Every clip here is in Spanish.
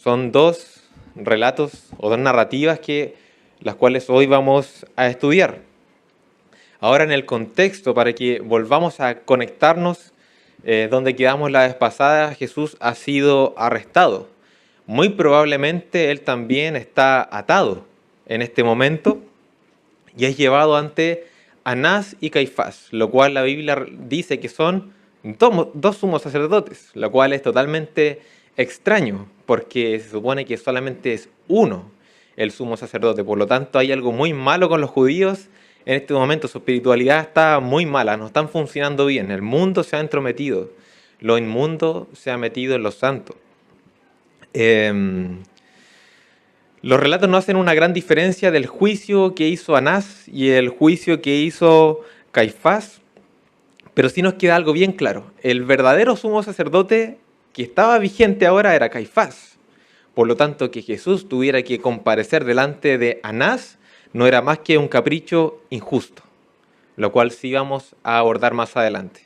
Son dos relatos o dos narrativas las cuales hoy vamos a estudiar. Ahora en el contexto, para que volvamos a conectarnos donde quedamos la vez pasada, Jesús ha sido arrestado. Muy probablemente él también está atado en este momento y es llevado ante Anás y Caifás, lo cual la Biblia dice que son dos sumos sacerdotes, lo cual es totalmente extraño, porque se supone que solamente es uno el sumo sacerdote. Por lo tanto, hay algo muy malo con los judíos en este momento. Su espiritualidad está muy mala, no están funcionando bien. El mundo se ha entrometido, lo inmundo se ha metido en lo santo. Los relatos no hacen una gran diferencia del juicio que hizo Anás y el juicio que hizo Caifás, pero sí nos queda algo bien claro. El verdadero sumo sacerdote que estaba vigente ahora era Caifás. Por lo tanto, que Jesús tuviera que comparecer delante de Anás no era más que un capricho injusto, lo cual sí vamos a abordar más adelante.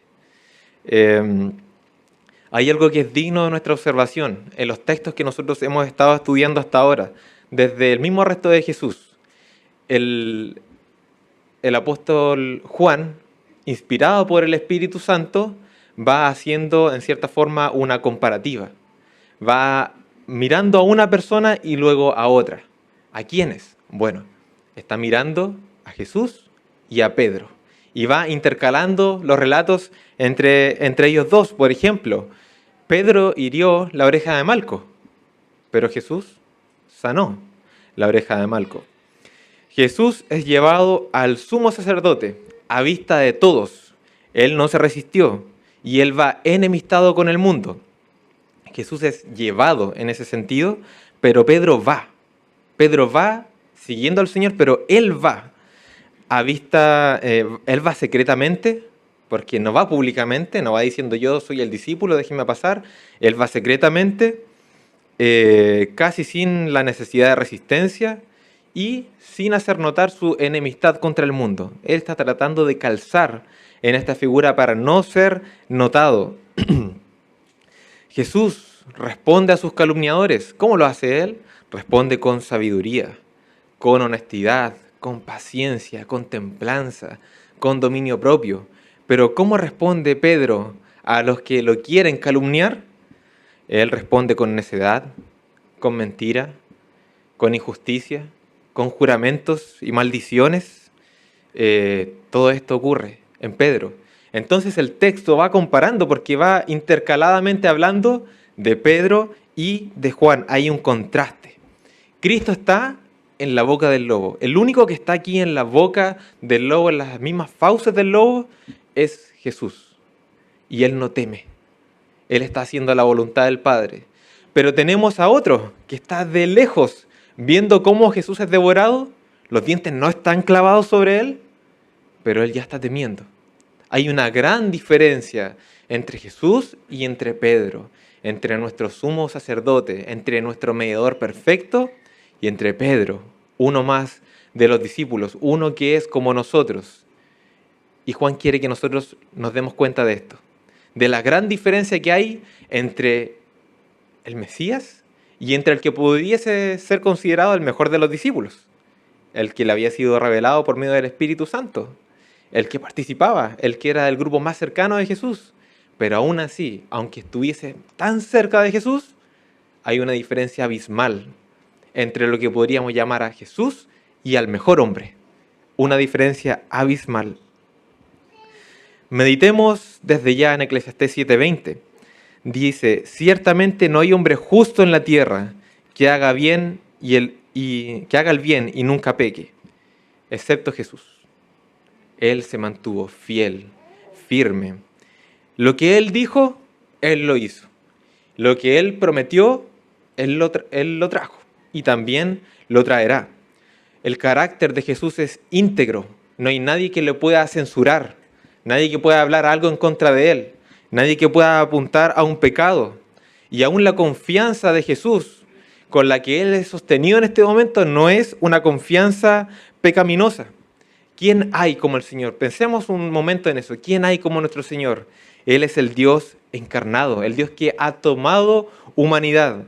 Hay algo que es digno de nuestra observación en los textos que nosotros hemos estado estudiando hasta ahora, desde el mismo arresto de Jesús. El apóstol Juan, inspirado por el Espíritu Santo, va haciendo en cierta forma una comparativa. Va mirando a una persona y luego a otra. ¿A quiénes? Bueno, está mirando a Jesús y a Pedro. Y va intercalando los relatos entre ellos dos. Por ejemplo, Pedro hirió la oreja de Malco, pero Jesús sanó la oreja de Malco. Jesús es llevado al sumo sacerdote a vista de todos. Él no se resistió y él va enemistado con el mundo. Jesús es llevado en ese sentido, pero Pedro va. Pedro va siguiendo al Señor, pero él va a vista, él va secretamente, porque no va públicamente, no va diciendo yo soy el discípulo, déjenme pasar. Él va secretamente, casi sin la necesidad de resistencia y sin hacer notar su enemistad contra el mundo. Él está tratando de calzar en esta figura para no ser notado. Jesús responde a sus calumniadores. ¿Cómo lo hace él? Responde con sabiduría, con honestidad, con paciencia, con templanza, con dominio propio. Pero ¿cómo responde Pedro a los que lo quieren calumniar? Él responde con necedad, con mentira, con injusticia, con juramentos y maldiciones. Todo esto ocurre en Pedro. Entonces el texto va comparando porque va intercaladamente hablando de Pedro y de Juan. Hay un contraste. Cristo está en la boca del lobo. El único que está aquí en la boca del lobo, en las mismas fauces del lobo, es Jesús. Y Él no teme. Él está haciendo la voluntad del Padre. Pero tenemos a otro que está de lejos, viendo cómo Jesús es devorado. Los dientes no están clavados sobre Él, pero Él ya está temiendo. Hay una gran diferencia entre Jesús y entre Pedro, entre nuestro sumo sacerdote, entre nuestro mediador perfecto y entre Pedro, uno más de los discípulos, uno que es como nosotros. Y Juan quiere que nosotros nos demos cuenta de esto, de la gran diferencia que hay entre el Mesías y entre el que pudiese ser considerado el mejor de los discípulos, el que le había sido revelado por medio del Espíritu Santo, el que participaba, el que era del grupo más cercano de Jesús. Pero aún así, aunque estuviese tan cerca de Jesús, hay una diferencia abismal entre lo que podríamos llamar a Jesús y al mejor hombre. Una diferencia abismal. Meditemos desde ya en Eclesiastés 7:20. Dice, ciertamente no hay hombre justo en la tierra que haga bien que haga el bien y nunca peque, excepto Jesús. Él se mantuvo fiel, firme. Lo que Él dijo, Él lo hizo. Lo que Él prometió, Él lo trajo. Y también lo traerá. El carácter de Jesús es íntegro. No hay nadie que le pueda censurar. Nadie que pueda hablar algo en contra de Él. Nadie que pueda apuntar a un pecado. Y aún la confianza de Jesús con la que Él es sostenido en este momento no es una confianza pecaminosa. ¿Quién hay como el Señor? Pensemos un momento en eso. ¿Quién hay como nuestro Señor? Él es el Dios encarnado, el Dios que ha tomado humanidad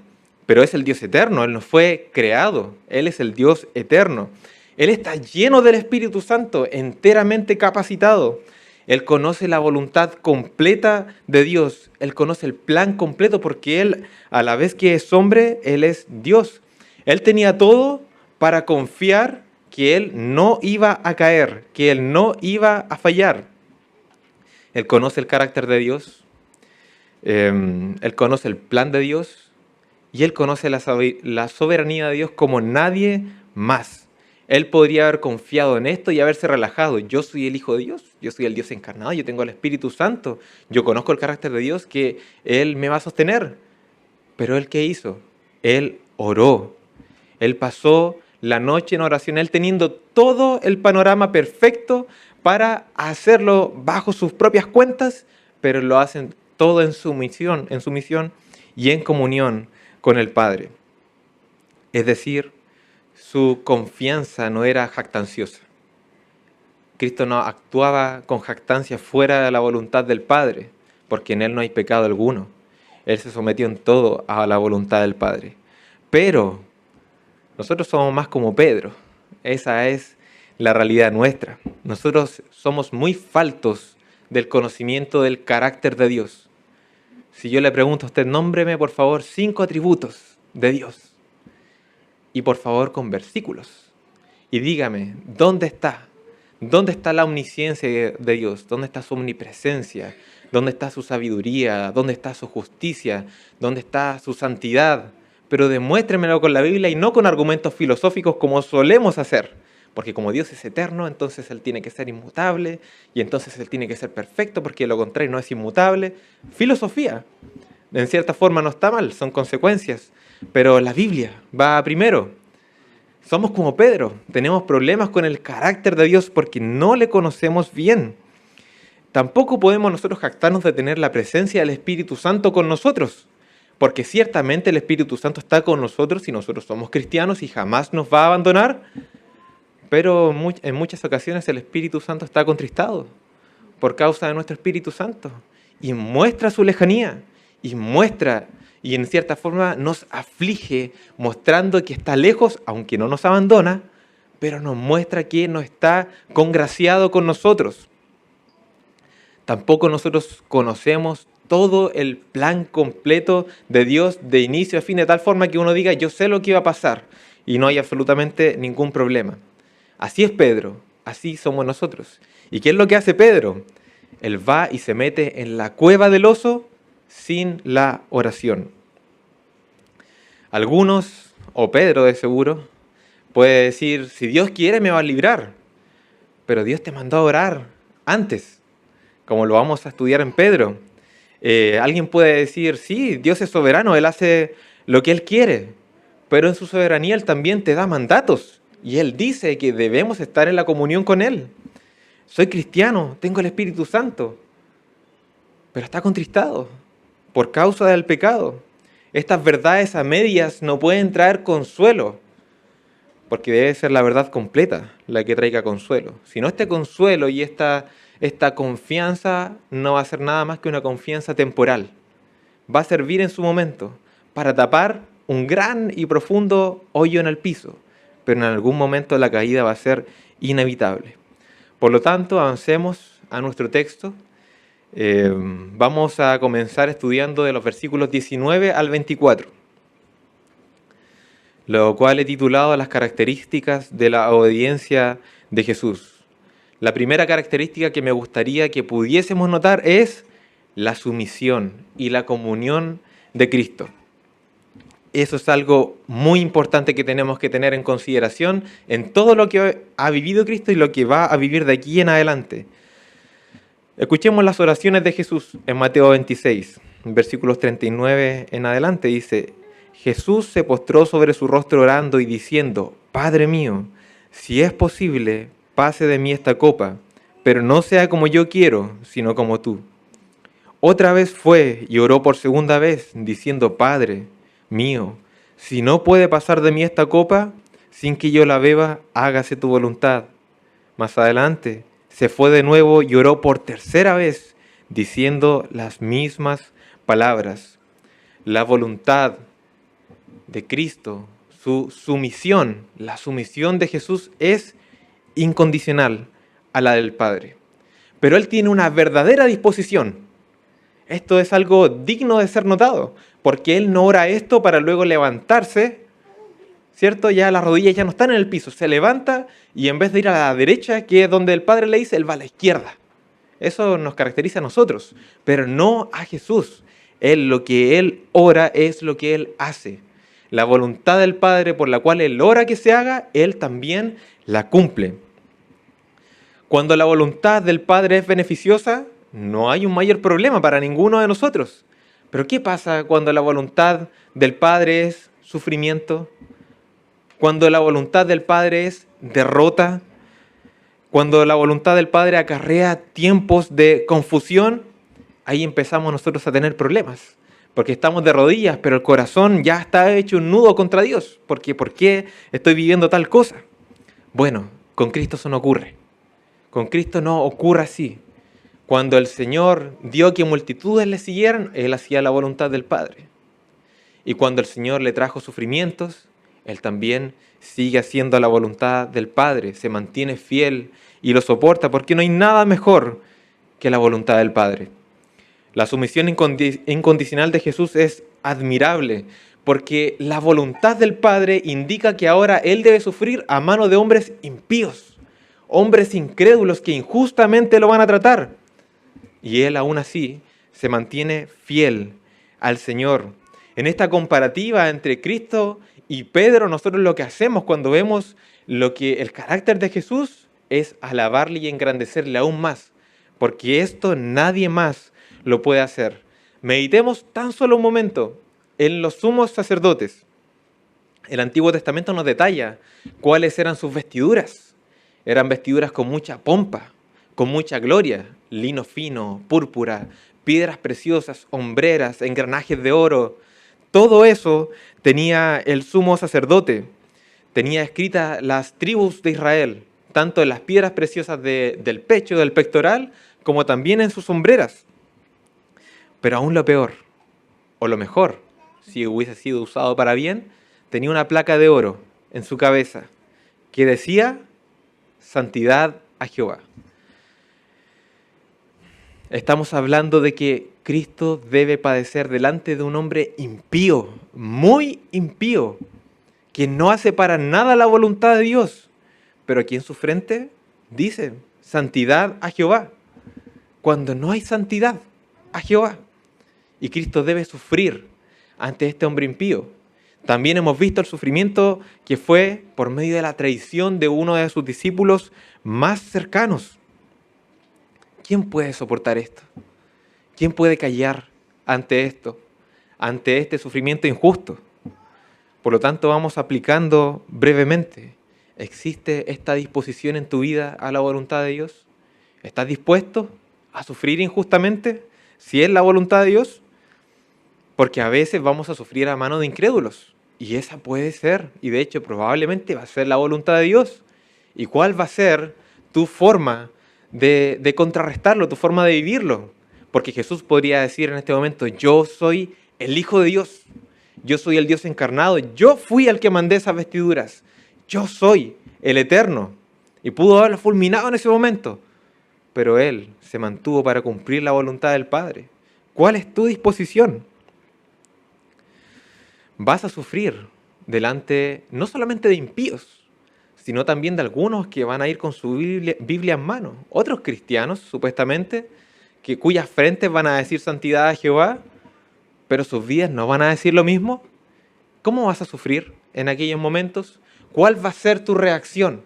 pero es el Dios eterno, Él no fue creado, Él es el Dios eterno. Él está lleno del Espíritu Santo, enteramente capacitado. Él conoce la voluntad completa de Dios, Él conoce el plan completo porque Él, a la vez que es hombre, Él es Dios. Él tenía todo para confiar que Él no iba a caer, que Él no iba a fallar. Él conoce el carácter de Dios, Él conoce el plan de Dios y Él conoce la soberanía de Dios como nadie más. Él podría haber confiado en esto y haberse relajado. Yo soy el Hijo de Dios, yo soy el Dios encarnado, yo tengo el Espíritu Santo, yo conozco el carácter de Dios que Él me va a sostener. Pero Él, ¿qué hizo? Él oró. Él pasó la noche en oración, Él teniendo todo el panorama perfecto para hacerlo bajo sus propias cuentas, pero lo hacen todo en su misión y en comunión con el Padre. Es decir, su confianza no era jactanciosa. Cristo no actuaba con jactancia fuera de la voluntad del Padre, porque en Él no hay pecado alguno. Él se sometió en todo a la voluntad del Padre. Pero nosotros somos más como Pedro. Esa es la realidad nuestra. Nosotros somos muy faltos del conocimiento del carácter de Dios. Si yo le pregunto a usted, nómbreme por favor 5 atributos de Dios. Y por favor con versículos. Y dígame, ¿dónde está? ¿Dónde está la omnisciencia de Dios? ¿Dónde está su omnipresencia? ¿Dónde está su sabiduría? ¿Dónde está su justicia? ¿Dónde está su santidad? Pero demuéstremelo con la Biblia y no con argumentos filosóficos como solemos hacer. Porque como Dios es eterno, entonces Él tiene que ser inmutable y entonces Él tiene que ser perfecto porque lo contrario no es inmutable. Filosofía. En cierta forma no está mal, son consecuencias. Pero la Biblia va primero. Somos como Pedro, tenemos problemas con el carácter de Dios porque no le conocemos bien. Tampoco podemos nosotros jactarnos de tener la presencia del Espíritu Santo con nosotros, porque ciertamente el Espíritu Santo está con nosotros y nosotros somos cristianos y jamás nos va a abandonar, pero en muchas ocasiones el Espíritu Santo está contristado por causa de nuestro Espíritu Santo y muestra su lejanía y en cierta forma nos aflige mostrando que está lejos, aunque no nos abandona, pero nos muestra que no está congraciado con nosotros. Tampoco nosotros conocemos todo el plan completo de Dios de inicio a fin, de tal forma que uno diga, yo sé lo que iba a pasar y no hay absolutamente ningún problema. Así es Pedro, así somos nosotros. ¿Y qué es lo que hace Pedro? Él va y se mete en la cueva del oso sin la oración. Algunos, o Pedro de seguro, puede decir, si Dios quiere me va a librar, pero Dios te mandó a orar antes, como lo vamos a estudiar en Pedro. Alguien puede decir, sí, Dios es soberano, Él hace lo que Él quiere, pero en su soberanía Él también te da mandatos, y Él dice que debemos estar en la comunión con Él. Soy cristiano, tengo el Espíritu Santo, pero está contristado por causa del pecado. Estas verdades a medias no pueden traer consuelo, porque debe ser la verdad completa la que traiga consuelo. Si no, este consuelo y esta confianza no va a ser nada más que una confianza temporal. Va a servir en su momento para tapar un gran y profundo hoyo en el piso, pero en algún momento la caída va a ser inevitable. Por lo tanto, avancemos a nuestro texto. Vamos a comenzar estudiando de los versículos 19 al 24, lo cual he titulado las características de la obediencia de Jesús. La primera característica que me gustaría que pudiésemos notar es la sumisión y la comunión de Cristo. Eso es algo muy importante que tenemos que tener en consideración en todo lo que ha vivido Cristo y lo que va a vivir de aquí en adelante. Escuchemos las oraciones de Jesús en Mateo 26, versículos 39 en adelante. Dice, Jesús se postró sobre su rostro orando y diciendo, Padre mío, si es posible, pase de mí esta copa, pero no sea como yo quiero, sino como tú. Otra vez fue y oró por segunda vez, diciendo, Padre mío, si no puede pasar de mí esta copa, sin que yo la beba, hágase tu voluntad. Más adelante, se fue de nuevo y oró por tercera vez, diciendo las mismas palabras. La voluntad de Cristo, su sumisión, la sumisión de Jesús es incondicional a la del Padre. Pero Él tiene una verdadera disposición. Esto es algo digno de ser notado, porque Él no ora esto para luego levantarse, ¿cierto? Ya las rodillas ya no están en el piso, se levanta y en vez de ir a la derecha, que es donde el Padre le dice, Él va a la izquierda. Eso nos caracteriza a nosotros, pero no a Jesús. Lo que Él ora es lo que Él hace. La voluntad del Padre por la cual Él ora que se haga, Él también la cumple. Cuando la voluntad del Padre es beneficiosa, no hay un mayor problema para ninguno de nosotros. Pero ¿qué pasa cuando la voluntad del Padre es sufrimiento? Cuando la voluntad del Padre es derrota, cuando la voluntad del Padre acarrea tiempos de confusión, ahí empezamos nosotros a tener problemas. Porque estamos de rodillas, pero el corazón ya está hecho un nudo contra Dios. Porque ¿por qué estoy viviendo tal cosa? Bueno, con Cristo eso no ocurre. Con Cristo no ocurre así. Cuando el Señor dio que multitudes le siguieran, Él hacía la voluntad del Padre. Y cuando el Señor le trajo sufrimientos, Él también sigue haciendo la voluntad del Padre, se mantiene fiel y lo soporta porque no hay nada mejor que la voluntad del Padre. La sumisión incondicional de Jesús es admirable porque la voluntad del Padre indica que ahora Él debe sufrir a mano de hombres impíos, hombres incrédulos que injustamente lo van a tratar. Y Él aún así se mantiene fiel al Señor. En esta comparativa entre Cristo y Pedro, nosotros lo que hacemos cuando vemos el carácter de Jesús es alabarle y engrandecerle aún más, porque esto nadie más lo puede hacer. Meditemos tan solo un momento en los sumos sacerdotes. El Antiguo Testamento nos detalla cuáles eran sus vestiduras. Eran vestiduras con mucha pompa, con mucha gloria, lino fino, púrpura, piedras preciosas, hombreras, engranajes de oro. Todo eso tenía el sumo sacerdote. Tenía escritas las tribus de Israel, tanto en las piedras preciosas del pecho, del pectoral, como también en sus sombreras. Pero aún lo peor, o lo mejor, si hubiese sido usado para bien, tenía una placa de oro en su cabeza que decía Santidad a Jehová. Estamos hablando de que Cristo debe padecer delante de un hombre impío, muy impío, que no hace para nada la voluntad de Dios, pero aquí en su frente dice santidad a Jehová, cuando no hay santidad a Jehová. Y Cristo debe sufrir ante este hombre impío. También hemos visto el sufrimiento que fue por medio de la traición de uno de sus discípulos más cercanos. ¿Quién puede soportar esto? ¿Quién puede callar ante esto? Ante este sufrimiento injusto. Por lo tanto, vamos aplicando brevemente. ¿Existe esta disposición en tu vida a la voluntad de Dios? ¿Estás dispuesto a sufrir injustamente si es la voluntad de Dios? Porque a veces vamos a sufrir a mano de incrédulos. Y esa puede ser, y de hecho probablemente va a ser la voluntad de Dios. ¿Y cuál va a ser tu forma de contrarrestarlo, tu forma de vivirlo? Porque Jesús podría decir en este momento, yo soy el Hijo de Dios, yo soy el Dios encarnado, yo fui el que mandé esas vestiduras, yo soy el Eterno. Y pudo haberlo fulminado en ese momento, pero Él se mantuvo para cumplir la voluntad del Padre. ¿Cuál es tu disposición? Vas a sufrir delante no solamente de impíos, sino también de algunos que van a ir con su Biblia en mano. Otros cristianos, supuestamente, cuyas frentes van a decir santidad a Jehová, pero sus vidas no van a decir lo mismo. ¿Cómo vas a sufrir en aquellos momentos? ¿Cuál va a ser tu reacción?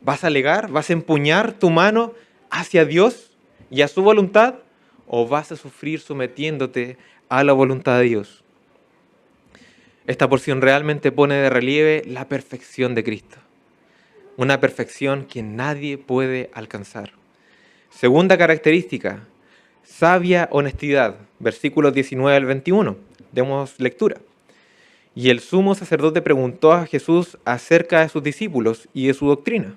¿Vas a alegar? ¿Vas a empuñar tu mano hacia Dios y a su voluntad? ¿O vas a sufrir sometiéndote a la voluntad de Dios? Esta porción realmente pone de relieve la perfección de Cristo. Una perfección que nadie puede alcanzar. Segunda característica, sabia honestidad. Versículos 19 al 21. Demos lectura. Y el sumo sacerdote preguntó a Jesús acerca de sus discípulos y de su doctrina.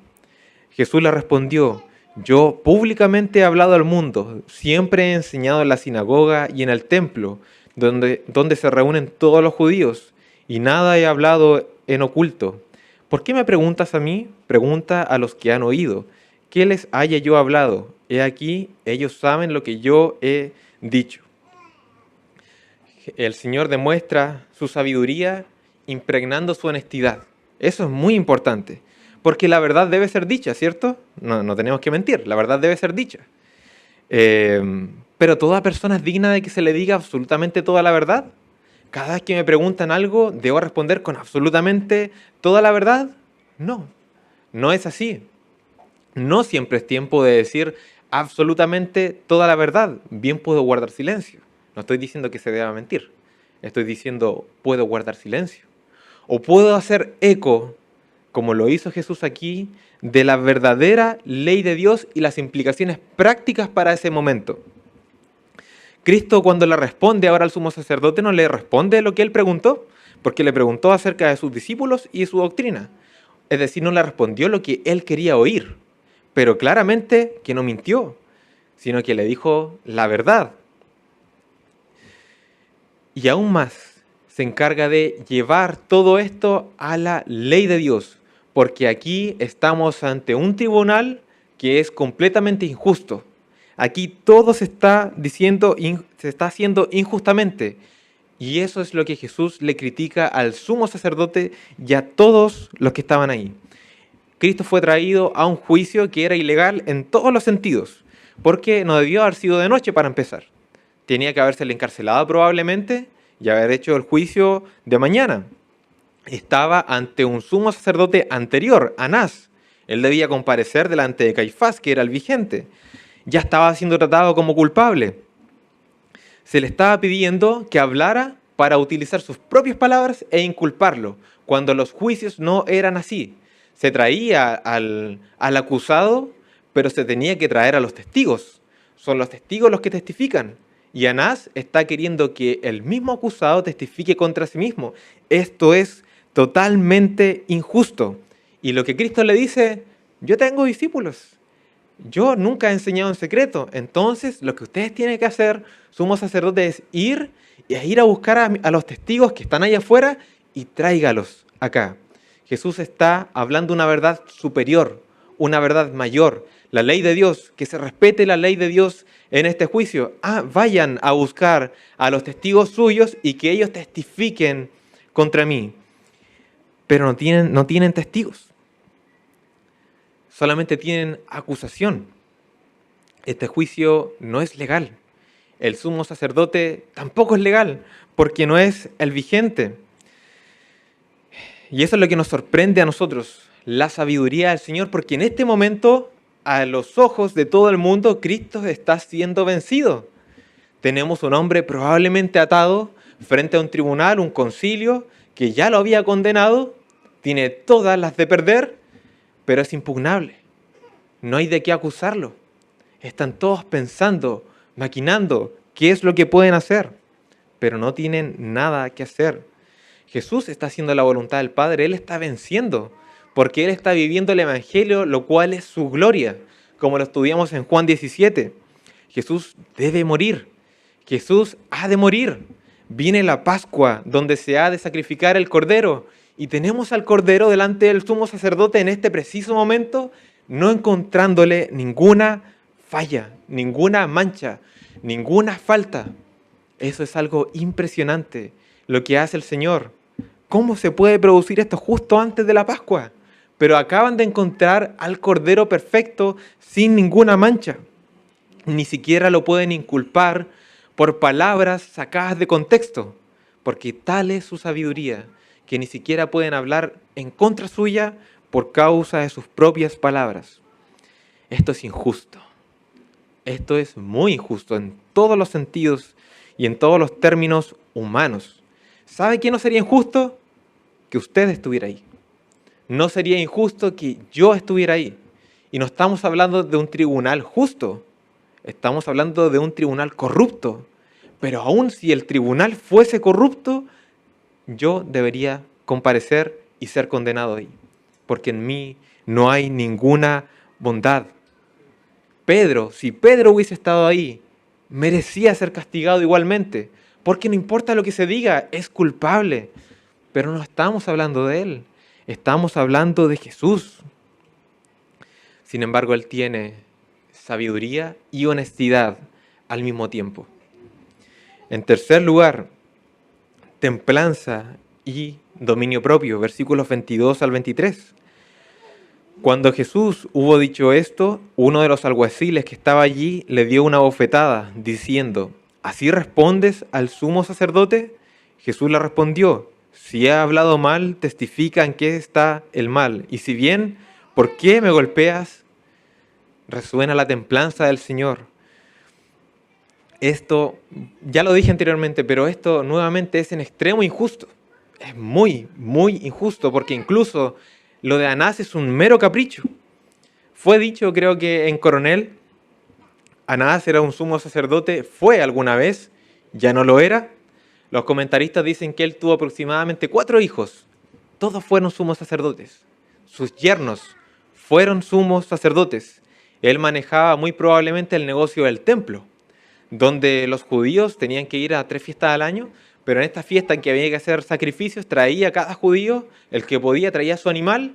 Jesús le respondió, yo públicamente he hablado al mundo, siempre he enseñado en la sinagoga y en el templo, donde se reúnen todos los judíos, y nada he hablado en oculto. ¿Por qué me preguntas a mí? Pregunta a los que han oído. ¿Qué les haya yo hablado? He aquí, ellos saben lo que yo he dicho. El Señor demuestra su sabiduría impregnando su honestidad. Eso es muy importante, porque la verdad debe ser dicha, ¿cierto? No tenemos que mentir, la verdad debe ser dicha. Pero toda persona es digna de que se le diga absolutamente toda la verdad. Cada vez que me preguntan algo, ¿debo responder con absolutamente toda la verdad? No, no es así. No siempre es tiempo de decir absolutamente toda la verdad. Bien puedo guardar silencio. No estoy diciendo que se deba mentir. Estoy diciendo, puedo guardar silencio. O puedo hacer eco, como lo hizo Jesús aquí, de la verdadera ley de Dios y las implicaciones prácticas para ese momento. Cristo, cuando le responde ahora al sumo sacerdote, no le responde lo que él preguntó, porque le preguntó acerca de sus discípulos y su doctrina. Es decir, no le respondió lo que él quería oír, pero claramente que no mintió, sino que le dijo la verdad. Y aún más, se encarga de llevar todo esto a la ley de Dios, porque aquí estamos ante un tribunal que es completamente injusto. Aquí todo se está haciendo injustamente. Y eso es lo que Jesús le critica al sumo sacerdote y a todos los que estaban ahí. Cristo fue traído a un juicio que era ilegal en todos los sentidos, porque no debió haber sido de noche para empezar. Tenía que habérsele encarcelado probablemente y haber hecho el juicio de mañana. Estaba ante un sumo sacerdote anterior, Anás. Él debía comparecer delante de Caifás, que era el vigente. Ya estaba siendo tratado como culpable. Se le estaba pidiendo que hablara para utilizar sus propias palabras e inculparlo, cuando los juicios no eran así. Se traía al acusado, pero se tenía que traer a los testigos. Son los testigos los que testifican. Y Anás está queriendo que el mismo acusado testifique contra sí mismo. Esto es totalmente injusto. Y lo que Cristo le dice, yo tengo discípulos. Yo nunca he enseñado en secreto. Entonces, lo que ustedes tienen que hacer, sumo sacerdote, es ir a buscar a los testigos que están allá afuera y tráigalos acá. Jesús está hablando una verdad superior, una verdad mayor. La ley de Dios, que se respete la ley de Dios en este juicio. Vayan a buscar a los testigos suyos y que ellos testifiquen contra mí. Pero no tienen testigos. Solamente tienen acusación. Este juicio no es legal. El sumo sacerdote tampoco es legal, porque no es el vigente. Y eso es lo que nos sorprende a nosotros, la sabiduría del Señor, porque en este momento, a los ojos de todo el mundo, Cristo está siendo vencido. Tenemos un hombre probablemente atado frente a un tribunal, un concilio, que ya lo había condenado, tiene todas las de perder, pero es impugnable. No hay de qué acusarlo. Están todos pensando, maquinando qué es lo que pueden hacer, pero no tienen nada que hacer. Jesús está haciendo la voluntad del Padre, Él está venciendo, porque Él está viviendo el Evangelio, lo cual es su gloria, como lo estudiamos en Juan 17. Jesús debe morir, Jesús ha de morir. Viene la Pascua, donde se ha de sacrificar el Cordero, y tenemos al Cordero delante del sumo sacerdote en este preciso momento, no encontrándole ninguna falla, ninguna mancha, ninguna falta. Eso es algo impresionante, lo que hace el Señor. ¿Cómo se puede producir esto justo antes de la Pascua? Pero acaban de encontrar al Cordero perfecto, sin ninguna mancha. Ni siquiera lo pueden inculpar por palabras sacadas de contexto, porque tal es su sabiduría, que ni siquiera pueden hablar en contra suya por causa de sus propias palabras. Esto es injusto. Esto es muy injusto en todos los sentidos y en todos los términos humanos. ¿Sabe qué no sería injusto? Que usted estuviera ahí. No sería injusto que yo estuviera ahí. Y no estamos hablando de un tribunal justo. Estamos hablando de un tribunal corrupto. Pero aun si el tribunal fuese corrupto, yo debería comparecer y ser condenado ahí. Porque en mí no hay ninguna bondad. Si Pedro hubiese estado ahí, merecía ser castigado igualmente. Porque no importa lo que se diga, es culpable. pero no estamos hablando de Él, estamos hablando de Jesús. Sin embargo, Él tiene sabiduría y honestidad al mismo tiempo. En tercer lugar, templanza y dominio propio, versículos 22 al 23. Cuando Jesús hubo dicho esto, uno de los alguaciles que estaba allí le dio una bofetada, diciendo: ¿Así respondes al sumo sacerdote? Jesús le respondió: si he hablado mal, testifica en qué está el mal. Y si bien, ¿por qué me golpeas? Resuena la templanza del Señor. Esto, ya lo dije anteriormente, pero esto nuevamente es en extremo injusto. Es muy, muy injusto, porque incluso lo de Anás es un mero capricho. Fue dicho, creo que en Coronel, Anás era un sumo sacerdote, fue alguna vez, ya no lo era. Los comentaristas dicen que él tuvo aproximadamente 4 hijos. Todos fueron sumos sacerdotes. Sus yernos fueron sumos sacerdotes. Él manejaba muy probablemente el negocio del templo, donde los judíos tenían que ir a 3 fiestas al año, pero en esta fiesta en que había que hacer sacrificios, traía cada judío, el que podía traía su animal,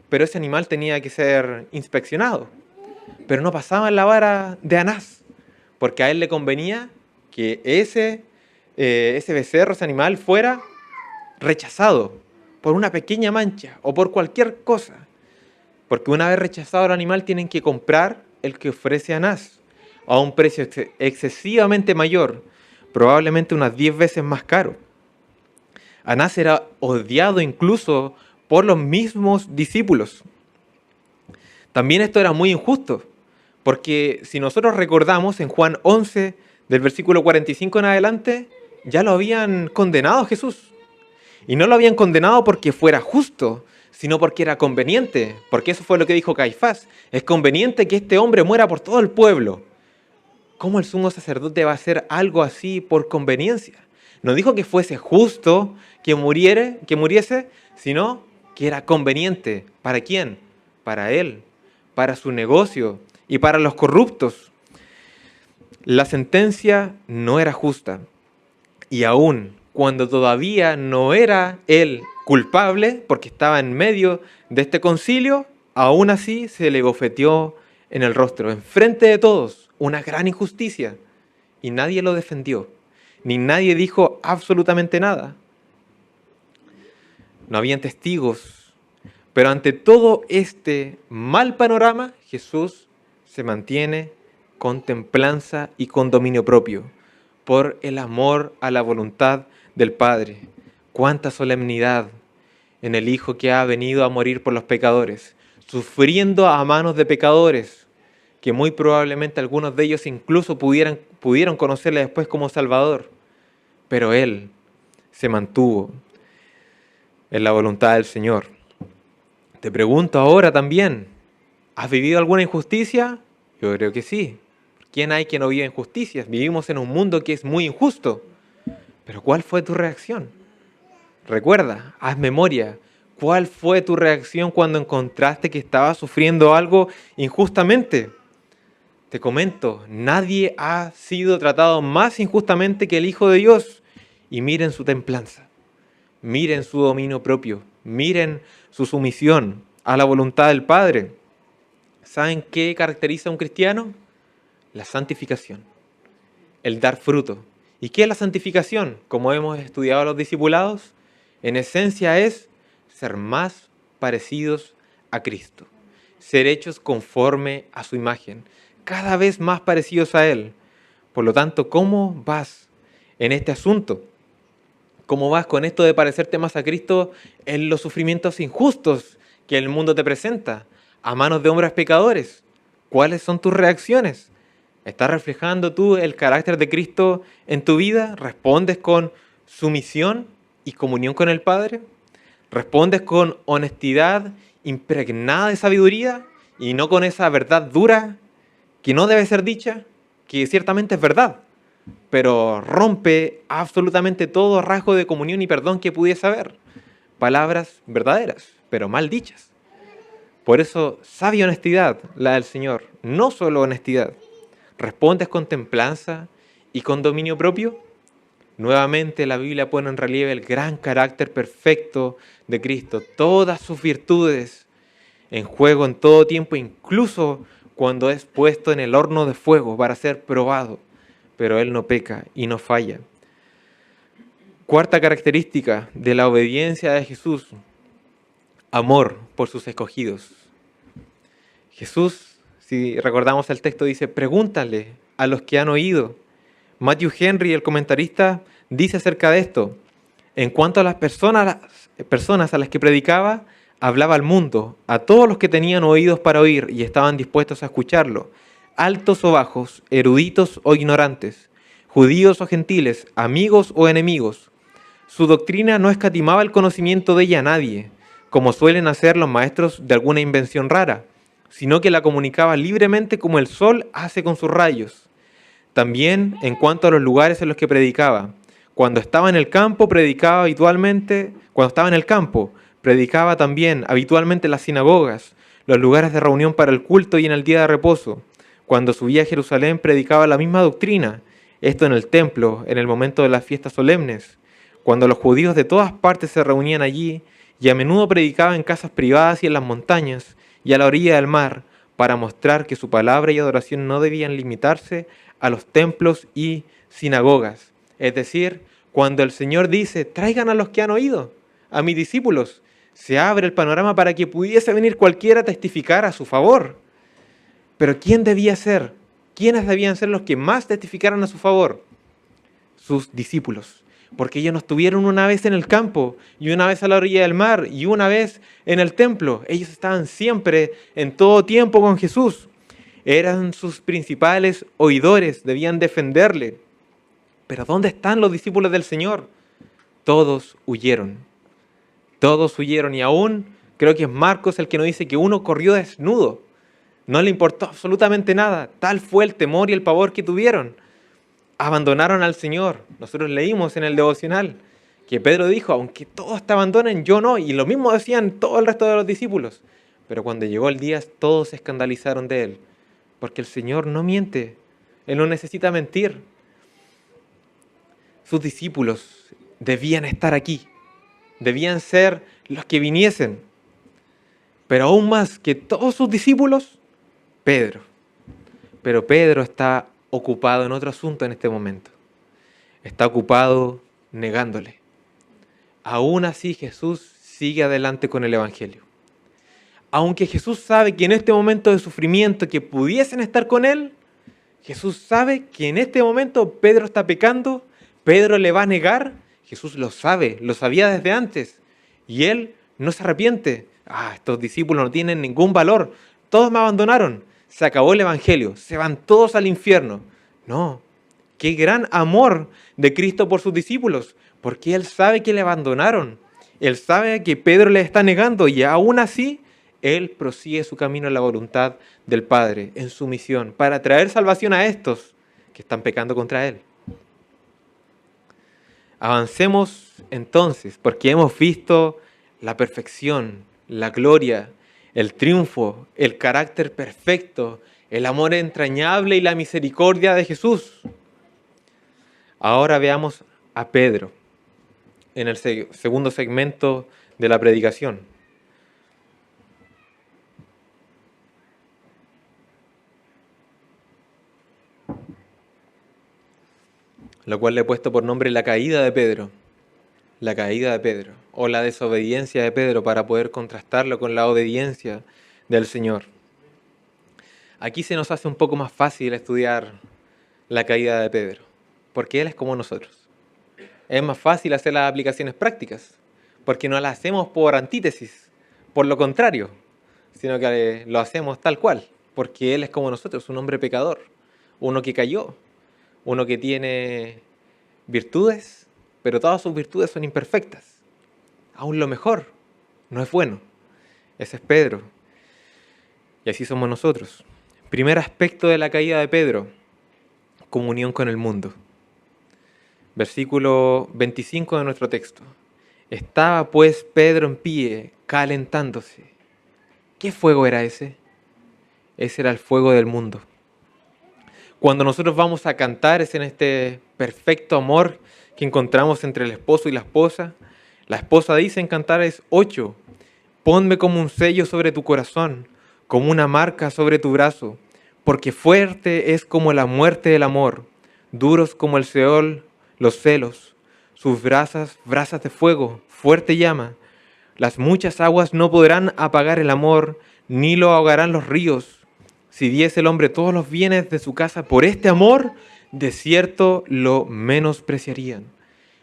pero ese animal tenía que ser inspeccionado. Pero no pasaba en la vara de Anás, porque a él le convenía que ese becerro, ese animal, fuera rechazado por una pequeña mancha o por cualquier cosa. Porque una vez rechazado el animal, tienen que comprar el que ofrece Anás a un precio excesivamente mayor, probablemente unas 10 veces más caro. Anás era odiado incluso por los mismos discípulos. También esto era muy injusto, porque si nosotros recordamos en Juan 11, del versículo 45 en adelante, ya lo habían condenado a Jesús. Y no lo habían condenado porque fuera justo, sino porque era conveniente, porque eso fue lo que dijo Caifás. Es conveniente que este hombre muera por todo el pueblo. ¿Cómo el sumo sacerdote va a hacer algo así por conveniencia? No dijo que fuese justo que muriese, sino que era conveniente. ¿Para quién? Para él, para su negocio y para los corruptos. La sentencia no era justa. Y aún cuando todavía no era él culpable, porque estaba en medio de este concilio, aún así se le bofeteó en el rostro, enfrente de todos. Una gran injusticia, y nadie lo defendió, ni nadie dijo absolutamente nada. No habían testigos, pero ante todo este mal panorama, Jesús se mantiene con templanza y con dominio propio, por el amor a la voluntad del Padre. Cuánta solemnidad en el Hijo que ha venido a morir por los pecadores, sufriendo a manos de pecadores, que muy probablemente algunos de ellos incluso pudieron conocerle después como Salvador. Pero Él se mantuvo en la voluntad del Señor. Te pregunto ahora también, ¿has vivido alguna injusticia? Yo creo que sí. ¿Quién hay que no vive injusticias? Vivimos en un mundo que es muy injusto. Pero ¿cuál fue tu reacción? Recuerda, haz memoria. ¿Cuál fue tu reacción cuando encontraste que estabas sufriendo algo injustamente? Te comento, nadie ha sido tratado más injustamente que el Hijo de Dios. Y miren su templanza, miren su dominio propio, miren su sumisión a la voluntad del Padre. ¿Saben qué caracteriza a un cristiano? La santificación, el dar fruto. ¿Y qué es la santificación? Como hemos estudiado a los discipulados, en esencia es ser más parecidos a Cristo, ser hechos conforme a su imagen, cada vez más parecidos a Él. Por lo tanto, ¿cómo vas en este asunto? ¿Cómo vas con esto de parecerte más a Cristo en los sufrimientos injustos que el mundo te presenta a manos de hombres pecadores? ¿Cuáles son tus reacciones? ¿Estás reflejando tú el carácter de Cristo en tu vida? ¿Respondes con sumisión y comunión con el Padre? ¿Respondes con honestidad impregnada de sabiduría y no con esa verdad dura que no debe ser dicha, que ciertamente es verdad, pero rompe absolutamente todo rasgo de comunión y perdón que pudiese haber? Palabras verdaderas, pero mal dichas. Por eso, sabia honestidad la del Señor, no solo honestidad. ¿Respondes con templanza y con dominio propio? Nuevamente la Biblia pone en relieve el gran carácter perfecto de Cristo, todas sus virtudes en juego en todo tiempo, incluso cuando es puesto en el horno de fuego para ser probado. Pero Él no peca y no falla. Cuarta característica de la obediencia de Jesús: amor por sus escogidos. Jesús, si recordamos el texto, dice: pregúntale a los que han oído. Matthew Henry, el comentarista, dice acerca de esto: en cuanto a las personas a las que predicaba, hablaba al mundo, a todos los que tenían oídos para oír y estaban dispuestos a escucharlo, altos o bajos, eruditos o ignorantes, judíos o gentiles, amigos o enemigos. Su doctrina no escatimaba el conocimiento de ella a nadie, como suelen hacer los maestros de alguna invención rara, sino que la comunicaba libremente como el sol hace con sus rayos. También en cuanto a los lugares en los que predicaba, cuando estaba en el campo, predicaba también habitualmente en las sinagogas, los lugares de reunión para el culto y en el día de reposo. Cuando subía a Jerusalén, predicaba la misma doctrina, esto en el templo, en el momento de las fiestas solemnes, cuando los judíos de todas partes se reunían allí, y a menudo predicaba en casas privadas y en las montañas, y a la orilla del mar, para mostrar que su palabra y adoración no debían limitarse a los templos y sinagogas. Es decir, cuando el Señor dice: traigan a los que han oído, a mis discípulos, se abre el panorama para que pudiese venir cualquiera a testificar a su favor. Pero ¿quién debía ser? ¿Quiénes debían ser los que más testificaran a su favor? Sus discípulos. Porque ellos no estuvieron una vez en el campo, y una vez a la orilla del mar, y una vez en el templo. Ellos estaban siempre, en todo tiempo, con Jesús. Eran sus principales oidores, debían defenderle. Pero ¿dónde están los discípulos del Señor? Todos huyeron. Todos huyeron, y aún creo que es Marcos el que nos dice que uno corrió desnudo. No le importó absolutamente nada. Tal fue el temor y el pavor que tuvieron. Abandonaron al Señor. Nosotros leímos en el devocional que Pedro dijo: aunque todos te abandonen, yo no. Y lo mismo decían todo el resto de los discípulos. Pero cuando llegó el día, todos se escandalizaron de él. Porque el Señor no miente. Él no necesita mentir. Sus discípulos debían estar aquí. Debían ser los que viniesen. Pero aún más que todos sus discípulos, Pedro. Pero Pedro está ocupado en otro asunto en este momento. Está ocupado negándole. Aún así Jesús sigue adelante con el Evangelio. Aunque Jesús sabe que en este momento de sufrimiento que pudiesen estar con él, Jesús sabe que en este momento Pedro está pecando, Pedro le va a negar. Jesús lo sabe, lo sabía desde antes. Y él no se arrepiente. Estos discípulos no tienen ningún valor. Todos me abandonaron. Se acabó el Evangelio. Se van todos al infierno. No. Qué gran amor de Cristo por sus discípulos. Porque Él sabe que le abandonaron. Él sabe que Pedro le está negando. Y aún así, Él prosigue su camino en la voluntad del Padre, en su misión, para traer salvación a estos que están pecando contra Él. Avancemos entonces, porque hemos visto la perfección, la gloria, el triunfo, el carácter perfecto, el amor entrañable y la misericordia de Jesús. Ahora veamos a Pedro en el segundo segmento de la predicación. Lo cual le he puesto por nombre la caída de Pedro. La caída de Pedro, o la desobediencia de Pedro, para poder contrastarlo con la obediencia del Señor. Aquí se nos hace un poco más fácil estudiar la caída de Pedro, porque Él es como nosotros. Es más fácil hacer las aplicaciones prácticas, porque no las hacemos por antítesis, por lo contrario, sino que lo hacemos tal cual, porque Él es como nosotros, un hombre pecador, uno que cayó, uno que tiene virtudes, pero todas sus virtudes son imperfectas. Aún lo mejor no es bueno. Ese es Pedro. Y así somos nosotros. Primer aspecto de la caída de Pedro: comunión con el mundo. Versículo 25 de nuestro texto. Estaba pues Pedro en pie, calentándose. ¿Qué fuego era ese? Ese era el fuego del mundo. Cuando nosotros vamos a cantar es en este perfecto amor que encontramos entre el esposo y la esposa. La esposa dice en Cantares 8, ponme como un sello sobre tu corazón, como una marca sobre tu brazo, porque fuerte es como la muerte del amor, duros como el Seol los celos, sus brasas de fuego, fuerte llama. Las muchas aguas no podrán apagar el amor, ni lo ahogarán los ríos. Si diese el hombre todos los bienes de su casa por este amor, de cierto lo menospreciarían.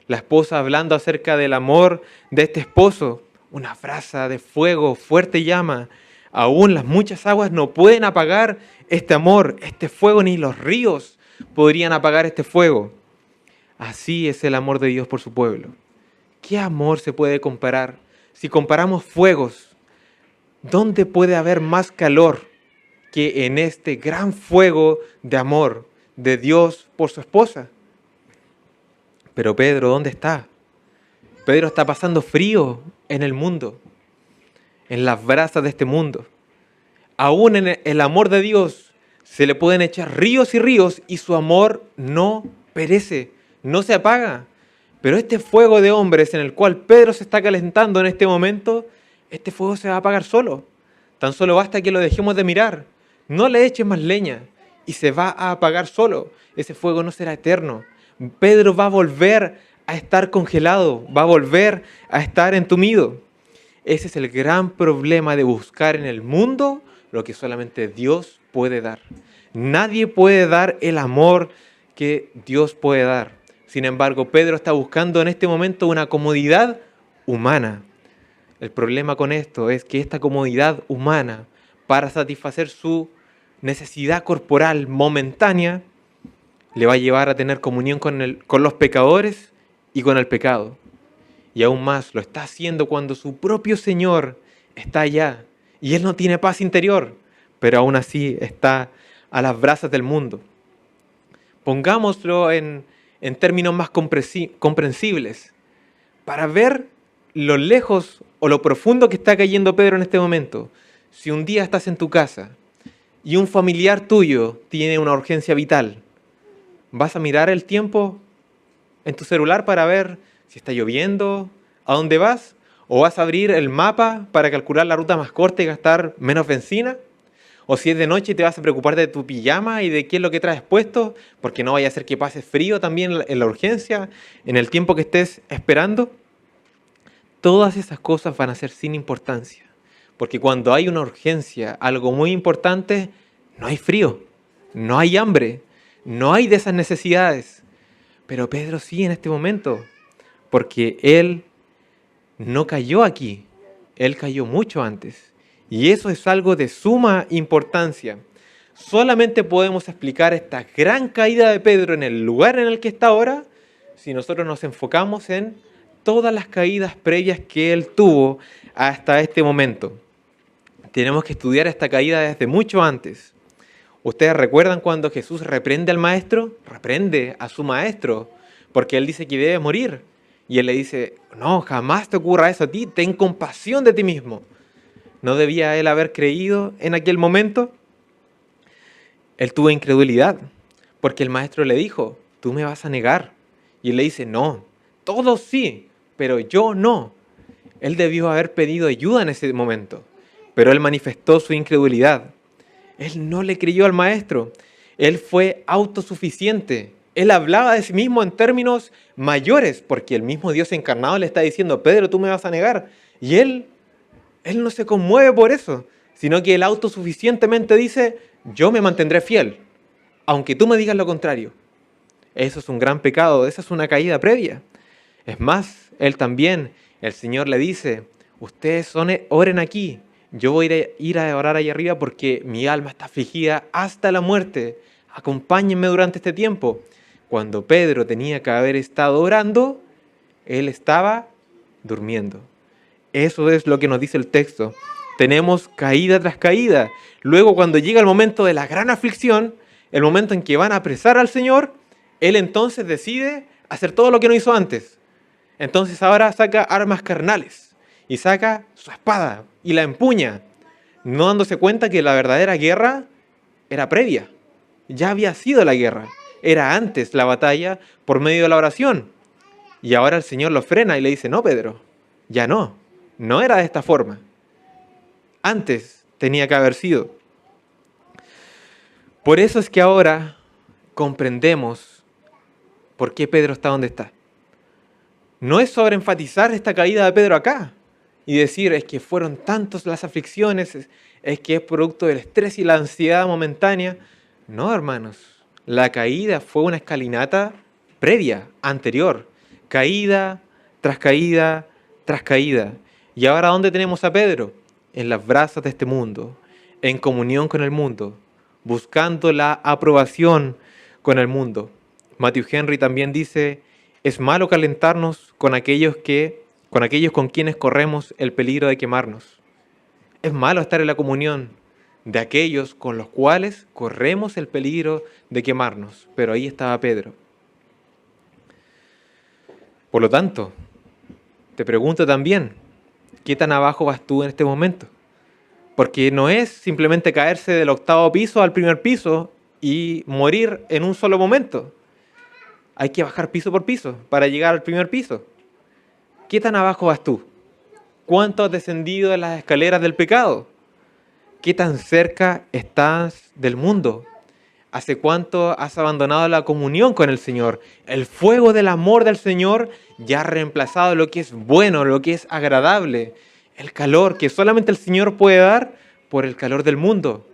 La esposa hablando acerca del amor de este esposo, una brasa de fuego, fuerte llama. Aún las muchas aguas no pueden apagar este amor, este fuego, ni los ríos podrían apagar este fuego. Así es el amor de Dios por su pueblo. ¿Qué amor se puede comparar? Si comparamos fuegos, ¿dónde puede haber más calor que en este gran fuego de amor de Dios por su esposa? Pero Pedro, ¿dónde está? Pedro está pasando frío en el mundo, en las brasas de este mundo. Aún en el amor de Dios se le pueden echar ríos y ríos y su amor no perece, no se apaga. Pero este fuego de hombres en el cual Pedro se está calentando en este momento, este fuego se va a apagar solo. Tan solo basta que lo dejemos de mirar. No le eches más leña y se va a apagar solo. Ese fuego no será eterno. Pedro va a volver a estar congelado, va a volver a estar entumido. Ese es el gran problema de buscar en el mundo lo que solamente Dios puede dar. Nadie puede dar el amor que Dios puede dar. Sin embargo, Pedro está buscando en este momento una comodidad humana. El problema con esto es que esta comodidad humana, para satisfacer su necesidad corporal momentánea, le va a llevar a tener comunión con los pecadores y con el pecado. Y aún más lo está haciendo cuando su propio Señor está allá y Él no tiene paz interior, pero aún así está a las brasas del mundo. Pongámoslo en términos más comprensibles, para ver lo lejos o lo profundo que está cayendo Pedro en este momento. Si un día estás en tu casa y un familiar tuyo tiene una urgencia vital, ¿vas a mirar el tiempo en tu celular para ver si está lloviendo, a dónde vas? ¿O vas a abrir el mapa para calcular la ruta más corta y gastar menos benzina? O si es de noche te vas a preocupar de tu pijama y de qué es lo que traes puesto, porque no vaya a ser que pases frío también en la urgencia, en el tiempo que estés esperando. Todas esas cosas van a ser sin importancia, porque cuando hay una urgencia, algo muy importante, no hay frío, no hay hambre, no hay de esas necesidades. Pero Pedro sí en este momento, porque él no cayó aquí, él cayó mucho antes. Y eso es algo de suma importancia. Solamente podemos explicar esta gran caída de Pedro en el lugar en el que está ahora si nosotros nos enfocamos en todas las caídas previas que él tuvo hasta este momento. Tenemos que estudiar esta caída desde mucho antes. ¿Ustedes recuerdan cuando Jesús reprende al maestro? Reprende a su maestro, porque él dice que debe morir. Y él le dice, no, jamás te ocurra eso a ti, ten compasión de ti mismo. ¿No debía él haber creído en aquel momento? Él tuvo incredulidad, porque el maestro le dijo, tú me vas a negar. Y él le dice, no, todos sí, pero yo no. Él debió haber pedido ayuda en ese momento, pero él manifestó su incredulidad. Él no le creyó al maestro, él fue autosuficiente. Él hablaba de sí mismo en términos mayores, porque el mismo Dios encarnado le está diciendo, Pedro, tú me vas a negar. Y él no se conmueve por eso, sino que él autosuficientemente dice, yo me mantendré fiel, aunque tú me digas lo contrario. Eso es un gran pecado, esa es una caída previa. Es más, él también, el Señor le dice, ustedes oren aquí, yo voy a ir a orar allá arriba porque mi alma está afligida hasta la muerte. Acompáñenme durante este tiempo. Cuando Pedro tenía que haber estado orando, él estaba durmiendo. Eso es lo que nos dice el texto. Tenemos caída tras caída. Luego, cuando llega el momento de la gran aflicción, el momento en que van a apresar al Señor, Él entonces decide hacer todo lo que no hizo antes. Entonces ahora saca armas carnales y saca su espada y la empuña, no dándose cuenta que la verdadera guerra era previa. ya había sido la guerra. Era antes la batalla por medio de la oración. Y ahora el Señor lo frena y le dice, no, Pedro, ya no. No era de esta forma. Antes tenía que haber sido. Por eso es que ahora comprendemos por qué Pedro está donde está. No es sobre enfatizar esta caída de Pedro acá y decir es que fueron tantas las aflicciones, es que es producto del estrés y la ansiedad momentánea. No, hermanos, la caída fue una escalinata previa, anterior. Caída tras caída tras caída. ¿Y ahora dónde tenemos a Pedro? En las brasas de este mundo, en comunión con el mundo, buscando la aprobación con el mundo. Matthew Henry también dice, es malo calentarnos con aquellos con quienes corremos el peligro de quemarnos. Es malo estar en la comunión de aquellos con los cuales corremos el peligro de quemarnos. Pero ahí estaba Pedro. Por lo tanto, te pregunto también, ¿qué tan abajo vas tú en este momento? Porque no es simplemente caerse del 8º piso al 1er piso y morir en un solo momento. Hay que bajar piso por piso para llegar al 1er piso. ¿Qué tan abajo vas tú? ¿Cuánto has descendido en las escaleras del pecado? ¿Qué tan cerca estás del mundo? ¿Hace cuánto has abandonado la comunión con el Señor? El fuego del amor del Señor ya ha reemplazado lo que es bueno, lo que es agradable. El calor que solamente el Señor puede dar por el calor del mundo.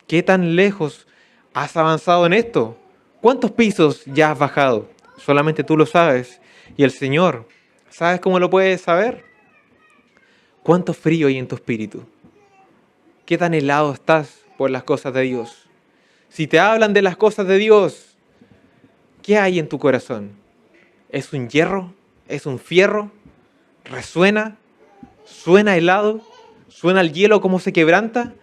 ¿Qué tan lejos has avanzado en esto? ¿Cuántos pisos ya has bajado? Solamente tú lo sabes. Y el Señor, ¿sabes cómo lo puedes saber? ¿Cuánto frío hay en tu espíritu? ¿Qué tan helado estás por las cosas de Dios? Si te hablan de las cosas de Dios, ¿qué hay en tu corazón? ¿Es un hierro? ¿Es un fierro? ¿Resuena? ¿Suena helado? ¿Suena el hielo como se quebranta?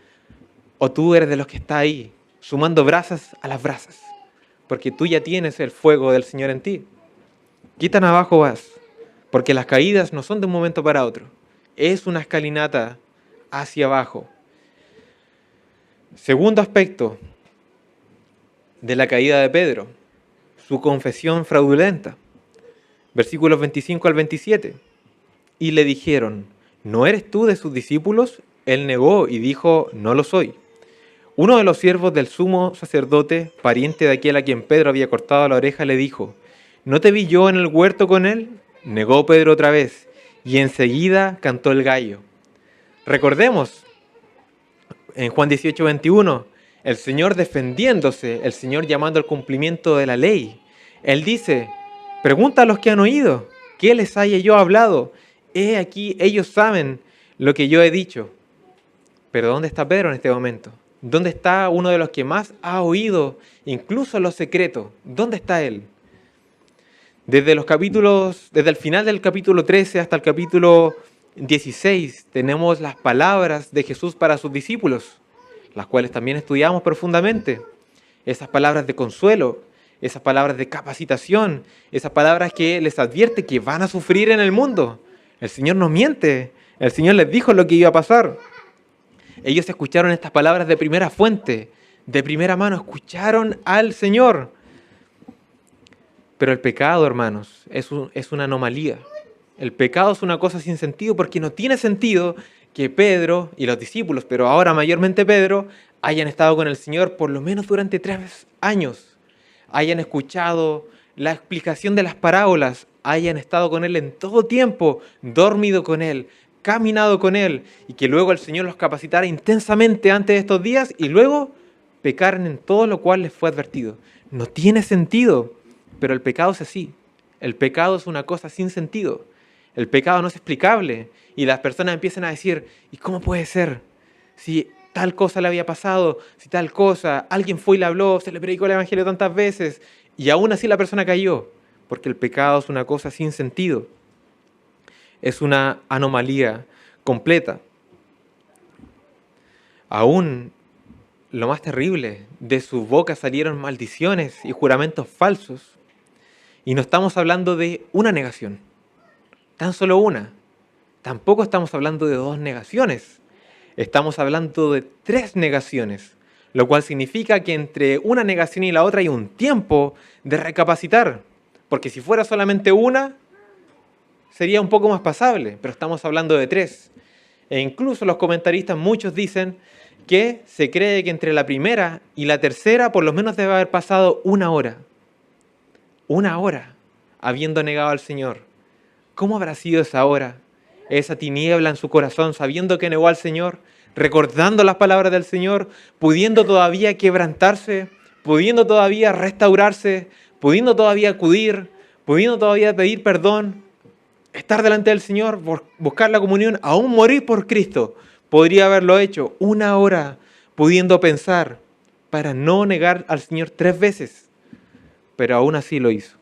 ¿O tú eres de los que está ahí, sumando brasas a las brasas? Porque tú ya tienes el fuego del Señor en ti. ¿Qué tan abajo vas? Porque las caídas no son de un momento para otro. Es una escalinata hacia abajo. Segundo aspecto de la caída de Pedro, su confesión fraudulenta. Versículos 25 al 27. Y le dijeron, ¿no eres tú de sus discípulos? Él negó y dijo, no lo soy. Uno de los siervos del sumo sacerdote, pariente de aquel a quien Pedro había cortado la oreja, le dijo, ¿no te vi yo en el huerto con él? Negó Pedro otra vez, y enseguida cantó el gallo. Recordemos, en Juan 18, 21, el Señor defendiéndose, el Señor llamando al cumplimiento de la ley. Él dice, pregunta a los que han oído, ¿qué les haya yo hablado? He aquí, ellos saben lo que yo he dicho. Pero ¿dónde está Pedro en este momento? ¿Dónde está uno de los que más ha oído, incluso lo secreto? ¿Dónde está él? Desde el final del capítulo 13 hasta el capítulo 16, tenemos las palabras de Jesús para sus discípulos, las cuales también estudiamos profundamente. Esas palabras de consuelo, esas palabras de capacitación, esas palabras que les advierte que van a sufrir en el mundo. El Señor no miente, el Señor les dijo lo que iba a pasar. Ellos escucharon estas palabras de primera fuente, de primera mano, escucharon al Señor. Pero el pecado, hermanos, es una anomalía. El pecado es una cosa sin sentido porque no tiene sentido que Pedro y los discípulos, pero ahora mayormente Pedro, hayan estado con el Señor por lo menos durante 3 años. Hayan escuchado la explicación de las parábolas, hayan estado con Él en todo tiempo, dormido con Él, caminado con Él, y que luego el Señor los capacitara intensamente antes de estos días y luego pecaran en todo lo cual les fue advertido. No tiene sentido, pero el pecado es así. El pecado es una cosa sin sentido. El pecado no es explicable y las personas empiezan a decir, ¿y cómo puede ser? Si tal cosa le había pasado, si tal cosa, alguien fue y le habló, se le predicó el evangelio tantas veces y aún así la persona cayó, porque el pecado es una cosa sin sentido. Es una anomalía completa. Aún lo más terrible, de su boca salieron maldiciones y juramentos falsos. Y no estamos hablando de una negación, tan solo una. Tampoco estamos hablando de 2 negaciones. Estamos hablando de 3 negaciones. lo cual significa que entre una negación y la otra hay un tiempo de recapacitar, porque si fuera solamente una, sería un poco más pasable, pero estamos hablando de 3. E incluso los comentaristas, muchos dicen que se cree que entre la primera y la tercera por lo menos debe haber pasado 1 hora. 1 hora, habiendo negado al Señor. ¿Cómo habrá sido esa hora? Esa tiniebla en su corazón, sabiendo que negó al Señor, recordando las palabras del Señor, pudiendo todavía quebrantarse, pudiendo todavía restaurarse, pudiendo todavía acudir, pudiendo todavía pedir perdón, estar delante del Señor, buscar la comunión, aún morir por Cristo. Podría haberlo hecho 1 hora, pudiendo pensar para no negar al Señor 3 veces, pero aún así lo hizo.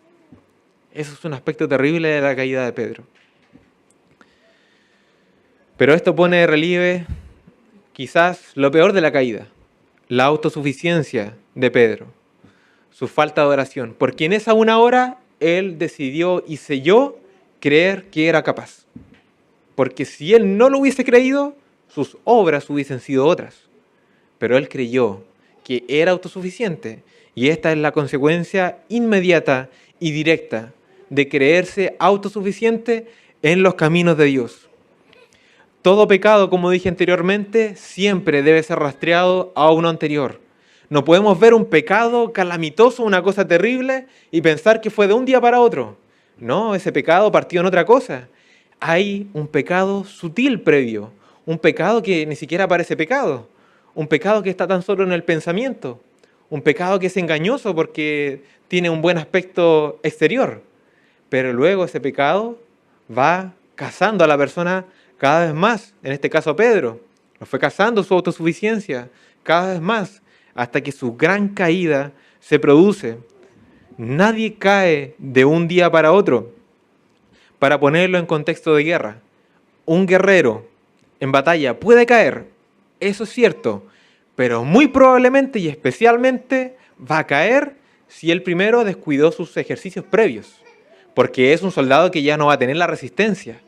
Eso es un aspecto terrible de la caída de Pedro. Pero esto pone de relieve quizás lo peor de la caída, la autosuficiencia de Pedro, su falta de oración, porque en esa 1 hora él decidió y selló creer que era capaz. Porque si él no lo hubiese creído, sus obras hubiesen sido otras. Pero él creyó que era autosuficiente y esta es la consecuencia inmediata y directa de creerse autosuficiente en los caminos de Dios. Todo pecado, como dije anteriormente, siempre debe ser rastreado a uno anterior. No podemos ver un pecado calamitoso, una cosa terrible, y pensar que fue de un día para otro. No, ese pecado partió en otra cosa. Hay un pecado sutil previo, un pecado que ni siquiera parece pecado, un pecado que está tan solo en el pensamiento, un pecado que es engañoso porque tiene un buen aspecto exterior, pero luego ese pecado va cazando a la persona cada vez más, en este caso a Pedro, lo fue cazando su autosuficiencia cada vez más, hasta que su gran caída se produce. Nadie cae de un día para otro. Para ponerlo en contexto de guerra, un guerrero en batalla puede caer, eso es cierto, pero muy probablemente y especialmente va a caer si él primero descuidó sus ejercicios previos, porque es un soldado que ya no va a tener la resistencia,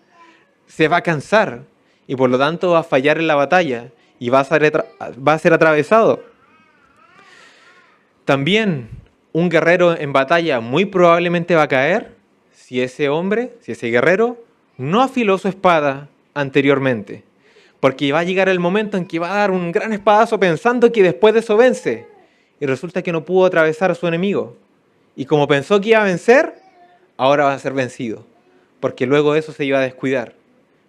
se va a cansar y por lo tanto va a fallar en la batalla y va a ser atravesado. También un guerrero en batalla muy probablemente va a caer si ese hombre, si ese guerrero, no afiló su espada anteriormente. Porque va a llegar el momento en que va a dar un gran espadazo pensando que después de eso vence. Y resulta que no pudo atravesar a su enemigo. Y como pensó que iba a vencer, ahora va a ser vencido. Porque luego de eso se iba a descuidar.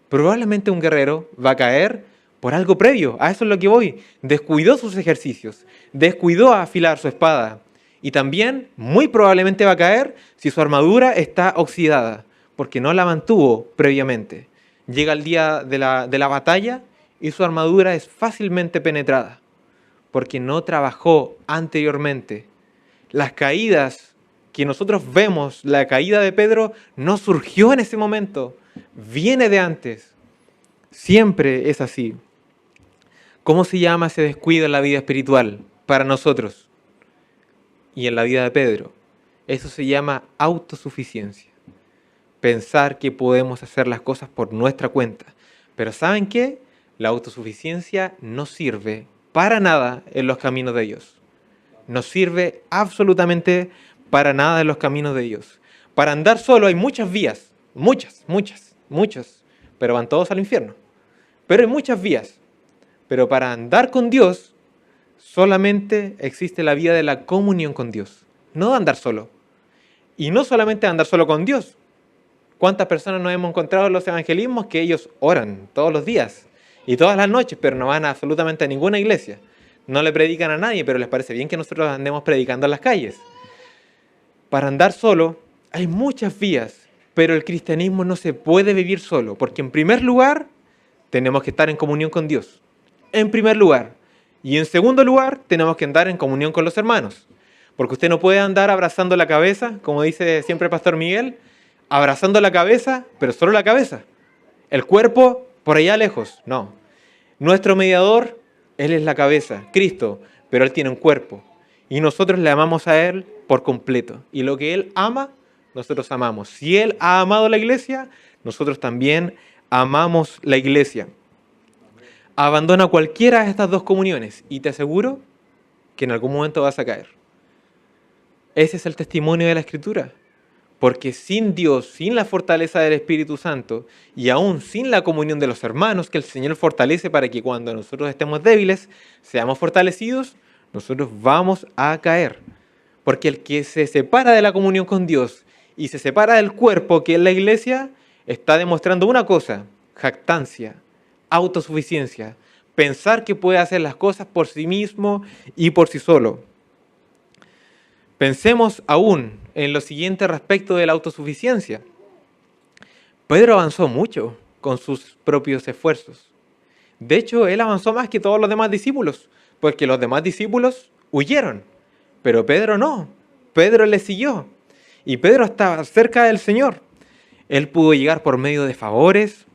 Probablemente un guerrero va a caer por algo previo. A eso es lo que voy. Descuidó sus ejercicios. Descuidó afilar su espada. Y también, muy probablemente va a caer si su armadura está oxidada, porque no la mantuvo previamente. Llega el día de la batalla y su armadura es fácilmente penetrada, porque no trabajó anteriormente. Las caídas que nosotros vemos, la caída de Pedro, no surgió en ese momento, viene de antes. Siempre es así. ¿Cómo se llama ese descuido en la vida espiritual para nosotros? Y en la vida de Pedro, eso se llama autosuficiencia. Pensar que podemos hacer las cosas por nuestra cuenta. Pero ¿saben qué? La autosuficiencia no sirve para nada en los caminos de Dios. No sirve absolutamente para nada en los caminos de Dios. Para andar solo hay muchas vías, muchas, pero van todos al infierno. Pero hay muchas vías. Pero para andar con Dios, solamente existe la vía de la comunión con Dios, no de andar solo. Y no solamente andar solo con Dios. ¿Cuántas personas nos hemos encontrado en los evangelismos que ellos oran todos los días y todas las noches, pero no van absolutamente a ninguna iglesia? No le predican a nadie, pero les parece bien que nosotros andemos predicando en las calles. Para andar solo hay muchas vías, pero el cristianismo no se puede vivir solo, porque en primer lugar tenemos que estar en comunión con Dios. En primer lugar. Y en segundo lugar, tenemos que andar en comunión con los hermanos. Porque usted no puede andar abrazando la cabeza, como dice siempre el pastor Miguel, abrazando la cabeza, pero solo la cabeza. El cuerpo por allá lejos. No. Nuestro mediador, Él es la cabeza, Cristo, pero Él tiene un cuerpo. Y nosotros le amamos a Él por completo. Y lo que Él ama, nosotros amamos. Si Él ha amado la iglesia, nosotros también amamos la iglesia. Abandona cualquiera de estas dos comuniones y te aseguro que en algún momento vas a caer. Ese es el testimonio de la Escritura. Porque sin Dios, sin la fortaleza del Espíritu Santo y aún sin la comunión de los hermanos que el Señor fortalece para que cuando nosotros estemos débiles, seamos fortalecidos, nosotros vamos a caer. Porque el que se separa de la comunión con Dios y se separa del cuerpo, que es la iglesia, está demostrando una cosa: jactancia, autosuficiencia, pensar que puede hacer las cosas por sí mismo y por sí solo. Pensemos aún en lo siguiente respecto de la autosuficiencia. Pedro avanzó mucho con sus propios esfuerzos. De hecho, él avanzó más que todos los demás discípulos, porque los demás discípulos huyeron, pero Pedro no. Pedro le siguió y Pedro estaba cerca del Señor. Él pudo llegar por medio de favores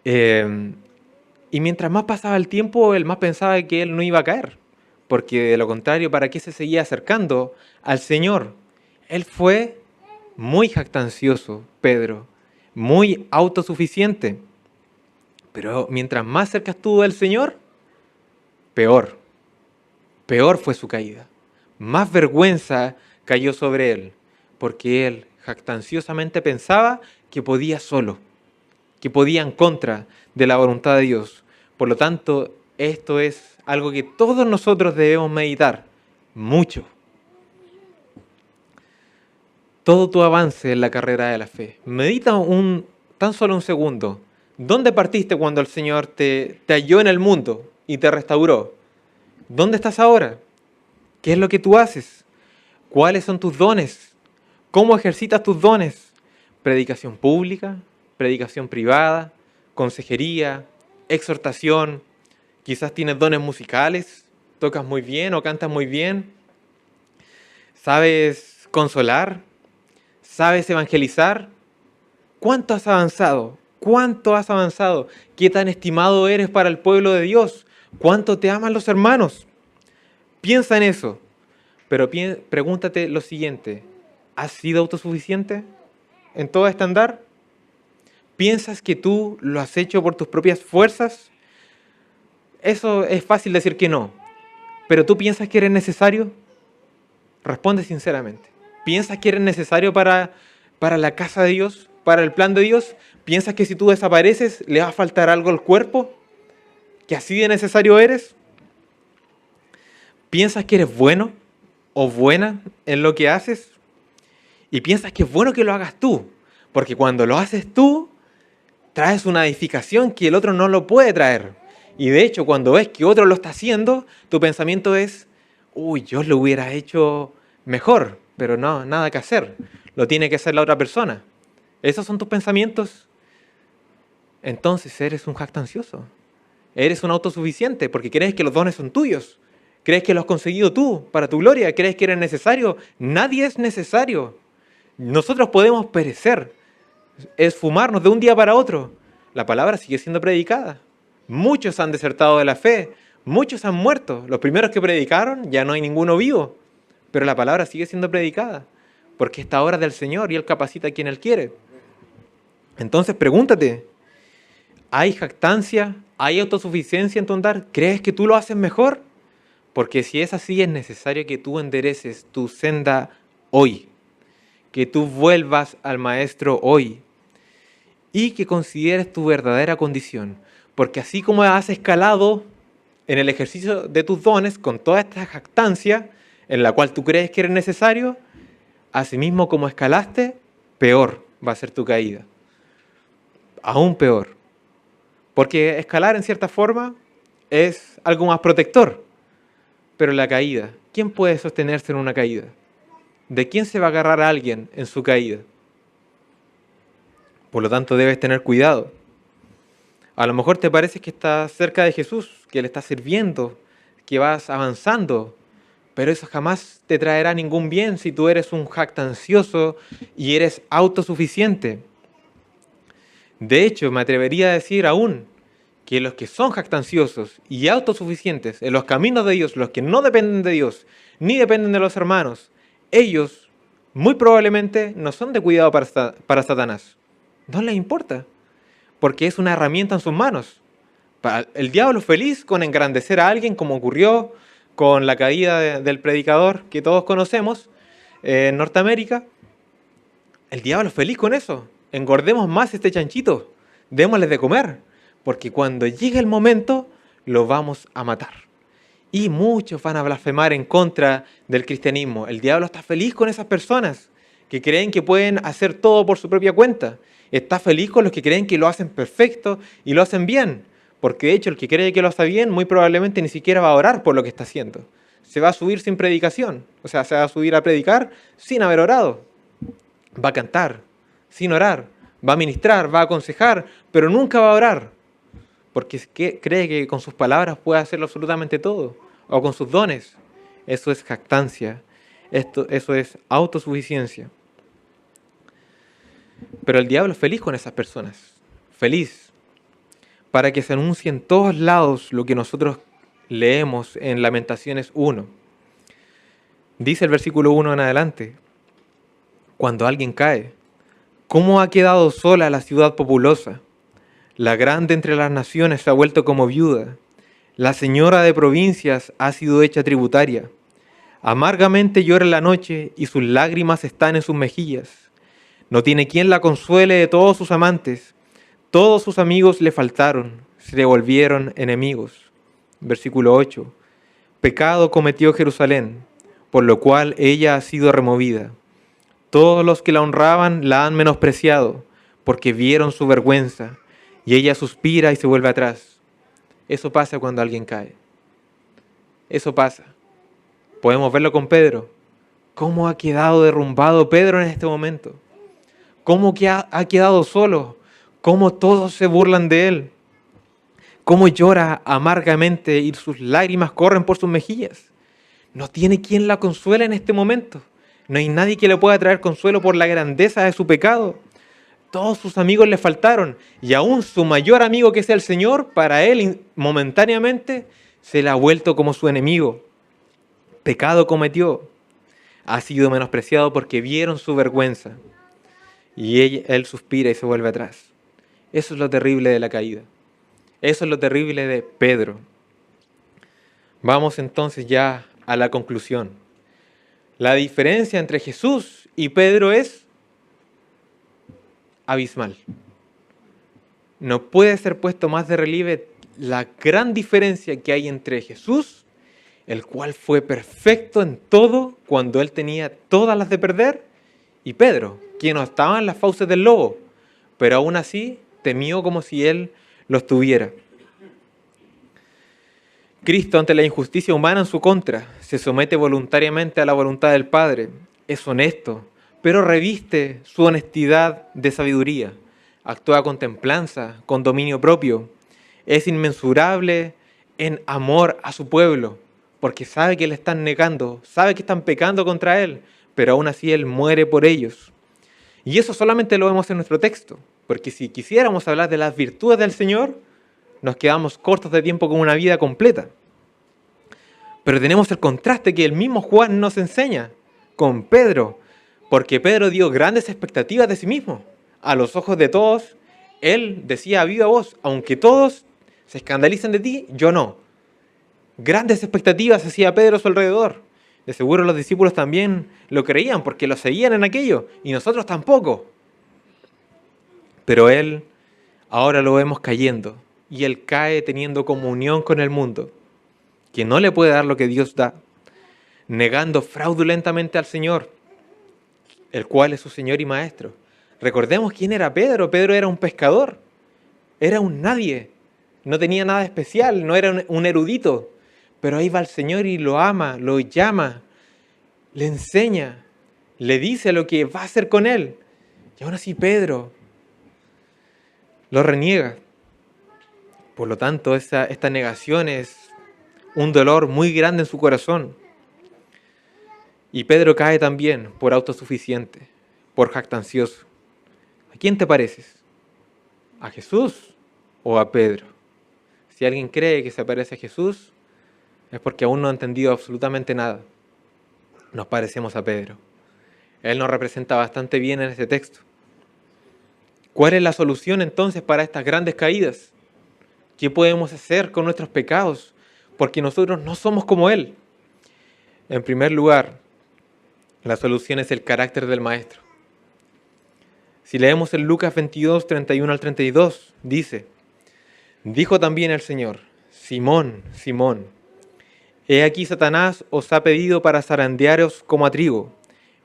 y mientras más pasaba el tiempo, él más pensaba que él no iba a caer. Porque de lo contrario, ¿para qué se seguía acercando al Señor? Él fue muy jactancioso, Pedro, muy autosuficiente. Pero mientras más cerca estuvo del Señor, peor fue su caída. Más vergüenza cayó sobre él, porque él jactanciosamente pensaba que podía solo, que podía en contra de la voluntad de Dios. Por lo tanto, esto es algo que todos nosotros debemos meditar mucho. Todo tu avance en la carrera de la fe. Medita tan solo un segundo. ¿Dónde partiste cuando el Señor te halló en el mundo y te restauró? ¿Dónde estás ahora? ¿Qué es lo que tú haces? ¿Cuáles son tus dones? ¿Cómo ejercitas tus dones? Predicación pública, predicación privada, consejería, exhortación. Quizás tienes dones musicales, tocas muy bien o cantas muy bien. ¿Sabes consolar? ¿Sabes evangelizar? ¿Cuánto has avanzado? ¿Cuánto has avanzado? ¿Qué tan estimado eres para el pueblo de Dios? ¿Cuánto te aman los hermanos? Piensa en eso, pero pregúntate lo siguiente: ¿has sido autosuficiente en todo este andar? ¿Piensas que tú lo has hecho por tus propias fuerzas? Eso es fácil decir que no, pero ¿tú piensas que eres necesario? Responde sinceramente. ¿Piensas que eres necesario para la casa de Dios, para el plan de Dios? ¿Piensas que si tú desapareces le va a faltar algo al cuerpo? ¿Que así de necesario eres? ¿Piensas que eres bueno o buena en lo que haces? Y piensas que es bueno que lo hagas tú, porque cuando lo haces tú, traes una edificación que el otro no lo puede traer. Y de hecho, cuando ves que otro lo está haciendo, tu pensamiento es: uy, yo lo hubiera hecho mejor, pero no, nada que hacer. Lo tiene que hacer la otra persona. ¿Esos son tus pensamientos? Entonces eres un jactancioso. Eres un autosuficiente porque crees que los dones son tuyos. ¿Crees que lo has conseguido tú para tu gloria? ¿Crees que eres necesario? Nadie es necesario. Nosotros podemos perecer, esfumarnos de un día para otro. La palabra sigue siendo predicada. Muchos han desertado de la fe, muchos han muerto. Los primeros que predicaron, ya no hay ninguno vivo. Pero la palabra sigue siendo predicada, porque esta obra del Señor y Él capacita a quien Él quiere. Entonces pregúntate: ¿hay jactancia? ¿Hay autosuficiencia en tu andar? ¿Crees que tú lo haces mejor? Porque si es así, es necesario que tú endereces tu senda hoy, que tú vuelvas al Maestro hoy y que consideres tu verdadera condición. Porque así como has escalado en el ejercicio de tus dones con toda esta jactancia en la cual tú crees que eres necesario, asimismo como escalaste, peor va a ser tu caída. Aún peor. Porque escalar en cierta forma es algo más protector. Pero la caída, ¿quién puede sostenerse en una caída? ¿De quién se va a agarrar a alguien en su caída? Por lo tanto, debes tener cuidado. A lo mejor te parece que estás cerca de Jesús, que le estás sirviendo, que vas avanzando, pero eso jamás te traerá ningún bien si tú eres un jactancioso y eres autosuficiente. De hecho, me atrevería a decir aún que los que son jactanciosos y autosuficientes en los caminos de Dios, los que no dependen de Dios, ni dependen de los hermanos, ellos muy probablemente no son de cuidado para Satanás. No les importa, porque es una herramienta en sus manos. El diablo feliz con engrandecer a alguien, como ocurrió con la caída del predicador que todos conocemos en Norteamérica, el diablo es feliz con eso. Engordemos más este chanchito, démosle de comer, porque cuando llegue el momento lo vamos a matar. Y muchos van a blasfemar en contra del cristianismo. El diablo está feliz con esas personas que creen que pueden hacer todo por su propia cuenta. Está feliz con los que creen que lo hacen perfecto y lo hacen bien. Porque de hecho el que cree que lo hace bien muy probablemente ni siquiera va a orar por lo que está haciendo. Se va a subir sin predicación. O sea, se va a subir a predicar sin haber orado. Va a cantar sin orar. Va a ministrar, va a aconsejar, pero nunca va a orar. Porque cree que con sus palabras puede hacerlo absolutamente todo. O con sus dones. Eso es jactancia. Eso es autosuficiencia. Pero el diablo es feliz con esas personas. Feliz. Para que se anuncie en todos lados lo que nosotros leemos en Lamentaciones 1. Dice el versículo 1 en adelante. Cuando alguien cae, ¿cómo ha quedado sola la ciudad populosa? La grande entre las naciones se ha vuelto como viuda. La señora de provincias ha sido hecha tributaria. Amargamente llora en la noche y sus lágrimas están en sus mejillas. No tiene quien la consuele de todos sus amantes. Todos sus amigos le faltaron, se le volvieron enemigos. Versículo 8. Pecado cometió Jerusalén, por lo cual ella ha sido removida. Todos los que la honraban la han menospreciado, porque vieron su vergüenza, y ella suspira y se vuelve atrás. Eso pasa cuando alguien cae. Eso pasa. Podemos verlo con Pedro. ¿Cómo ha quedado derrumbado Pedro en este momento? ¿Cómo que ha quedado solo? ¿Cómo todos se burlan de él? ¿Cómo llora amargamente y sus lágrimas corren por sus mejillas? No tiene quien la consuele en este momento. No hay nadie que le pueda traer consuelo por la grandeza de su pecado. Todos sus amigos le faltaron y aún su mayor amigo, que es el Señor, para él momentáneamente se le ha vuelto como su enemigo. Pecado cometió. Ha sido menospreciado porque vieron su vergüenza. Y él suspira y se vuelve atrás. Eso es lo terrible de la caída. Eso es lo terrible de Pedro. Vamos entonces ya a la conclusión. La diferencia entre Jesús y Pedro es abismal. No puede ser puesto más de relieve la gran diferencia que hay entre Jesús, el cual fue perfecto en todo cuando él tenía todas las de perder, y Pedro, quien no estaba en las fauces del lobo, pero aún así temió como si él los tuviera. Cristo, ante la injusticia humana en su contra, se somete voluntariamente a la voluntad del Padre. Es honesto, pero reviste su honestidad de sabiduría. Actúa con templanza, con dominio propio. Es inmensurable en amor a su pueblo, porque sabe que le están negando, sabe que están pecando contra él, pero aún así él muere por ellos. Y eso solamente lo vemos en nuestro texto, porque si quisiéramos hablar de las virtudes del Señor, nos quedamos cortos de tiempo con una vida completa. Pero tenemos el contraste que el mismo Juan nos enseña con Pedro, porque Pedro dio grandes expectativas de sí mismo. A los ojos de todos, él decía a viva voz, aunque todos se escandalicen de ti, yo no. Grandes expectativas hacía Pedro a su alrededor. De seguro los discípulos también lo creían porque lo seguían en aquello, y nosotros tampoco. Pero él, ahora lo vemos cayendo, y él cae teniendo comunión con el mundo, que no le puede dar lo que Dios da, negando fraudulentamente al Señor, el cual es su Señor y Maestro. Recordemos quién era Pedro. Pedro era un pescador, era un nadie, no tenía nada especial, no era un erudito, pero ahí va el Señor y lo ama, lo llama, le enseña, le dice lo que va a hacer con él. Y aún así Pedro lo reniega. Por lo tanto, esta negación es un dolor muy grande en su corazón. Y Pedro cae también por autosuficiente, por jactancioso. ¿A quién te pareces? ¿A Jesús o a Pedro? Si alguien cree que se parece a Jesús, es porque aún no ha entendido absolutamente nada. Nos parecemos a Pedro. Él nos representa bastante bien en este texto. ¿Cuál es la solución entonces para estas grandes caídas? ¿Qué podemos hacer con nuestros pecados? Porque nosotros no somos como Él. En primer lugar, la solución es el carácter del maestro. Si leemos en Lucas 22, 31 al 32, dice: dijo también el Señor: Simón, Simón, he aquí Satanás os ha pedido para zarandearos como a trigo,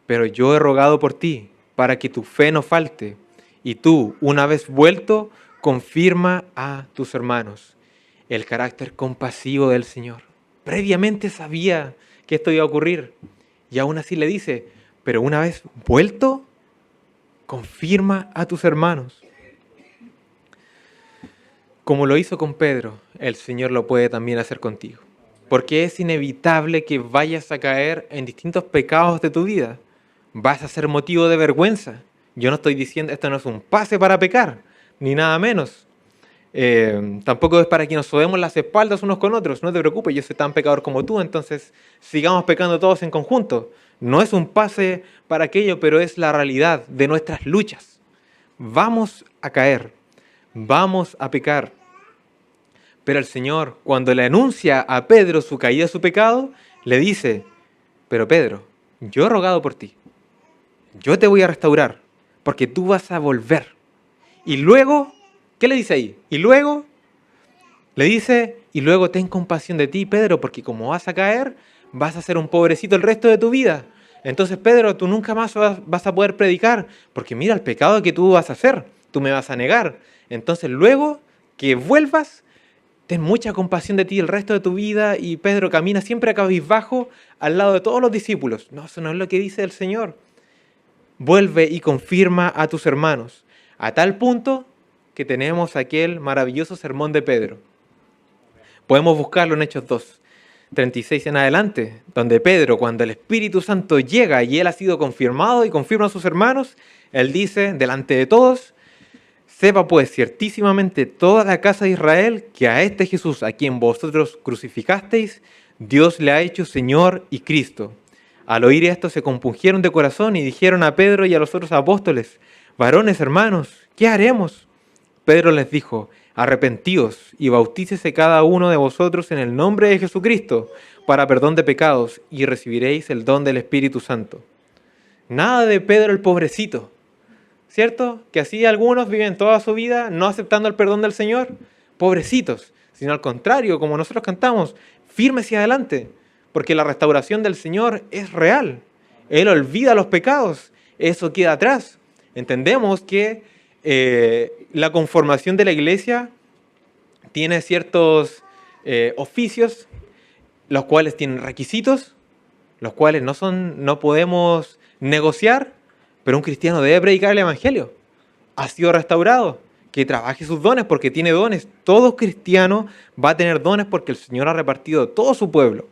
pero yo he rogado por ti, para que tu fe no falte, y tú, una vez vuelto, confirma a tus hermanos. El carácter compasivo del Señor. Previamente sabía que esto iba a ocurrir, y aún así le dice: pero una vez vuelto, confirma a tus hermanos. Como lo hizo con Pedro, el Señor lo puede también hacer contigo. Porque es inevitable que vayas a caer en distintos pecados de tu vida. Vas a ser motivo de vergüenza. Yo no estoy diciendo, esto no es un pase para pecar, ni nada menos. Tampoco es para que nos sobemos las espaldas unos con otros. No te preocupes, yo soy tan pecador como tú, entonces sigamos pecando todos en conjunto. No es un pase para aquello, pero es la realidad de nuestras luchas. Vamos a caer, vamos a pecar. Pero el Señor, cuando le anuncia a Pedro su caída, su pecado, le dice: pero Pedro, yo he rogado por ti. Yo te voy a restaurar, porque tú vas a volver. Y luego, ¿qué le dice ahí? Y luego, le dice: y luego ten compasión de ti, Pedro, porque como vas a caer, vas a ser un pobrecito el resto de tu vida. Entonces, Pedro, tú nunca más vas a poder predicar, porque mira el pecado que tú vas a hacer, tú me vas a negar. Entonces, luego que vuelvas, ten mucha compasión de ti el resto de tu vida. Y Pedro camina siempre a cabizbajo al lado de todos los discípulos. No, eso no es lo que dice el Señor. Vuelve y confirma a tus hermanos. A tal punto que tenemos aquel maravilloso sermón de Pedro. Podemos buscarlo en Hechos 2, 36 en adelante, donde Pedro, cuando el Espíritu Santo llega y él ha sido confirmado y confirma a sus hermanos, él dice delante de todos: sepa pues ciertísimamente toda la casa de Israel que a este Jesús, a quien vosotros crucificasteis, Dios le ha hecho Señor y Cristo. Al oír esto se compungieron de corazón y dijeron a Pedro y a los otros apóstoles: varones hermanos, ¿qué haremos? Pedro les dijo: arrepentíos y bautícese cada uno de vosotros en el nombre de Jesucristo para perdón de pecados y recibiréis el don del Espíritu Santo. Nada de Pedro el pobrecito, ¿cierto? Que así algunos viven toda su vida no aceptando el perdón del Señor, pobrecitos, sino al contrario, como nosotros cantamos, firmes hacia adelante, porque la restauración del Señor es real. Él olvida los pecados, eso queda atrás. Entendemos que la conformación de la iglesia tiene ciertos oficios, los cuales tienen requisitos, los cuales no podemos negociar, pero un cristiano debe predicar el Evangelio. Ha sido restaurado, que trabaje sus dones porque tiene dones. Todo cristiano va a tener dones porque el Señor ha repartido todo su pueblo.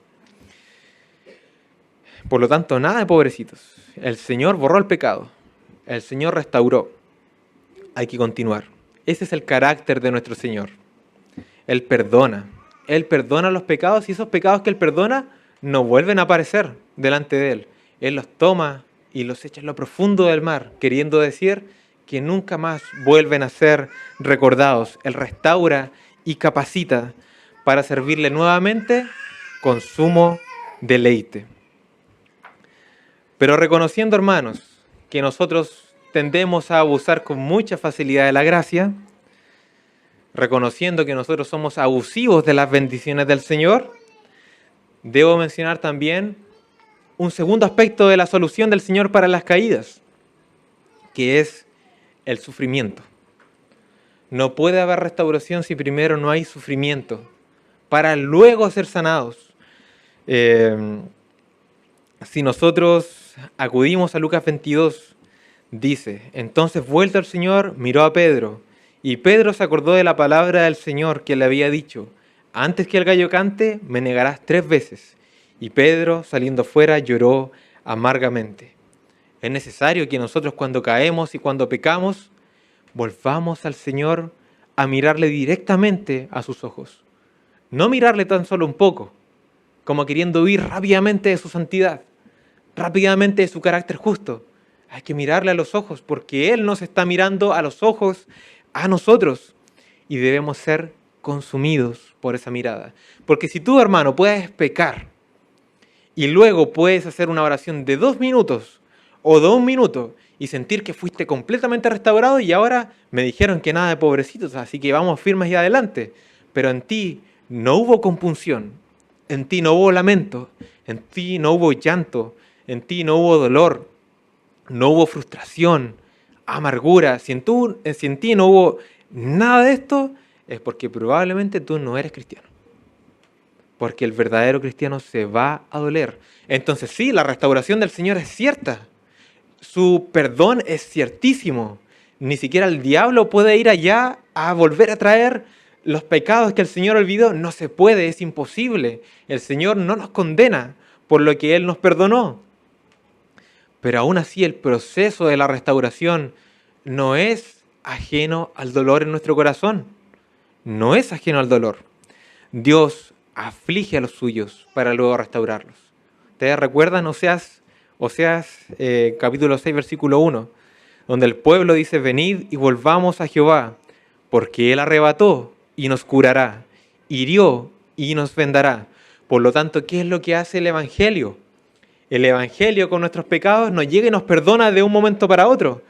Por lo tanto, nada de pobrecitos. El Señor borró el pecado. El Señor restauró. Hay que continuar. Ese es el carácter de nuestro Señor. Él perdona. Él perdona los pecados y esos pecados que Él perdona no vuelven a aparecer delante de Él. Él los toma y los echa en lo profundo del mar, queriendo decir que nunca más vuelven a ser recordados. Él restaura y capacita para servirle nuevamente con sumo deleite. Pero reconociendo, hermanos, que nosotros tendemos a abusar con mucha facilidad de la gracia, reconociendo que nosotros somos abusivos de las bendiciones del Señor, debo mencionar también un segundo aspecto de la solución del Señor para las caídas, que es el sufrimiento. No puede haber restauración si primero no hay sufrimiento, para luego ser sanados. Si nosotros acudimos a Lucas 22, dice: entonces vuelto el Señor, miró a Pedro, y Pedro se acordó de la palabra del Señor que le había dicho: antes que el gallo cante, me negarás 3 veces. Y Pedro, saliendo fuera, lloró amargamente. Es necesario que nosotros, cuando caemos y cuando pecamos, volvamos al Señor a mirarle directamente a sus ojos. No mirarle tan solo un poco, como queriendo huir rápidamente de su santidad, rápidamente de su carácter justo. Hay que mirarle a los ojos, porque Él nos está mirando a los ojos a nosotros, y debemos ser consumidos por esa mirada. Porque si tú, hermano, puedes pecar y luego puedes hacer una oración de 2 minutos o de 1 minuto y sentir que fuiste completamente restaurado y ahora me dijeron que nada de pobrecitos, así que vamos firmes y adelante. Pero en ti no hubo compunción, en ti no hubo lamento, en ti no hubo llanto, en ti no hubo dolor, no hubo frustración, amargura. Si en ti no hubo nada de esto, es porque probablemente tú no eres cristiano. Porque el verdadero cristiano se va a doler. Entonces sí, la restauración del Señor es cierta. Su perdón es ciertísimo. Ni siquiera el diablo puede ir allá a volver a traer los pecados que el Señor olvidó. No se puede, es imposible. El Señor no nos condena por lo que Él nos perdonó. Pero aún así el proceso de la restauración no es ajeno al dolor en nuestro corazón. No es ajeno al dolor. Dios aflige a los suyos para luego restaurarlos. ¿Ustedes recuerdan Oseas capítulo 6, versículo 1? Donde el pueblo dice, venid y volvamos a Jehová, porque Él arrebató y nos curará, hirió y nos vendará. Por lo tanto, ¿qué es lo que hace el Evangelio? El Evangelio con nuestros pecados nos llega y nos perdona de un momento para otro.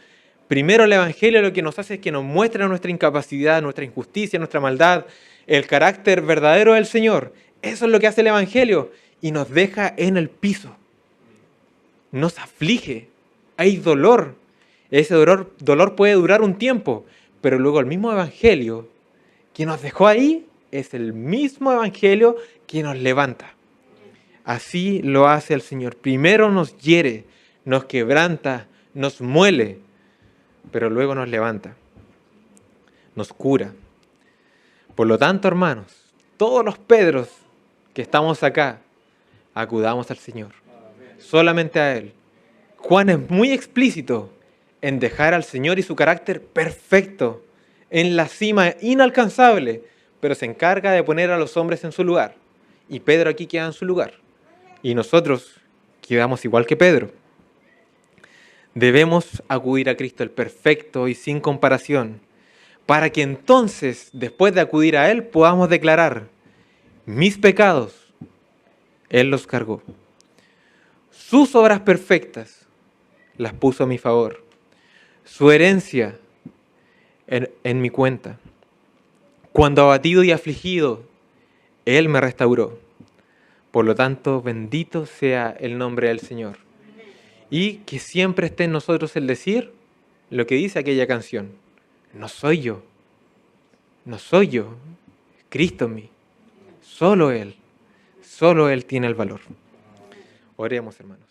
Primero el Evangelio lo que nos hace es que nos muestra nuestra incapacidad, nuestra injusticia, nuestra maldad, el carácter verdadero del Señor. Eso es lo que hace el Evangelio y nos deja en el piso. Nos aflige, hay dolor. Ese dolor puede durar un tiempo, pero luego el mismo Evangelio que nos dejó ahí es el mismo Evangelio que nos levanta. Así lo hace el Señor. Primero nos hiere, nos quebranta, nos muele, pero luego nos levanta, nos cura. Por lo tanto, hermanos, todos los Pedros que estamos acá, acudamos al Señor, solamente a Él. Juan es muy explícito en dejar al Señor y su carácter perfecto, en la cima inalcanzable, pero se encarga de poner a los hombres en su lugar. Y Pedro aquí queda en su lugar. Y nosotros quedamos igual que Pedro. Debemos acudir a Cristo, el perfecto y sin comparación, para que entonces, después de acudir a Él, podamos declarar, mis pecados, Él los cargó. Sus obras perfectas las puso a mi favor. Su herencia en mi cuenta. Cuando abatido y afligido, Él me restauró. Por lo tanto, bendito sea el nombre del Señor. Y que siempre esté en nosotros el decir lo que dice aquella canción. No soy yo, Cristo en mí. Solo Él tiene el valor. Oremos, hermanos.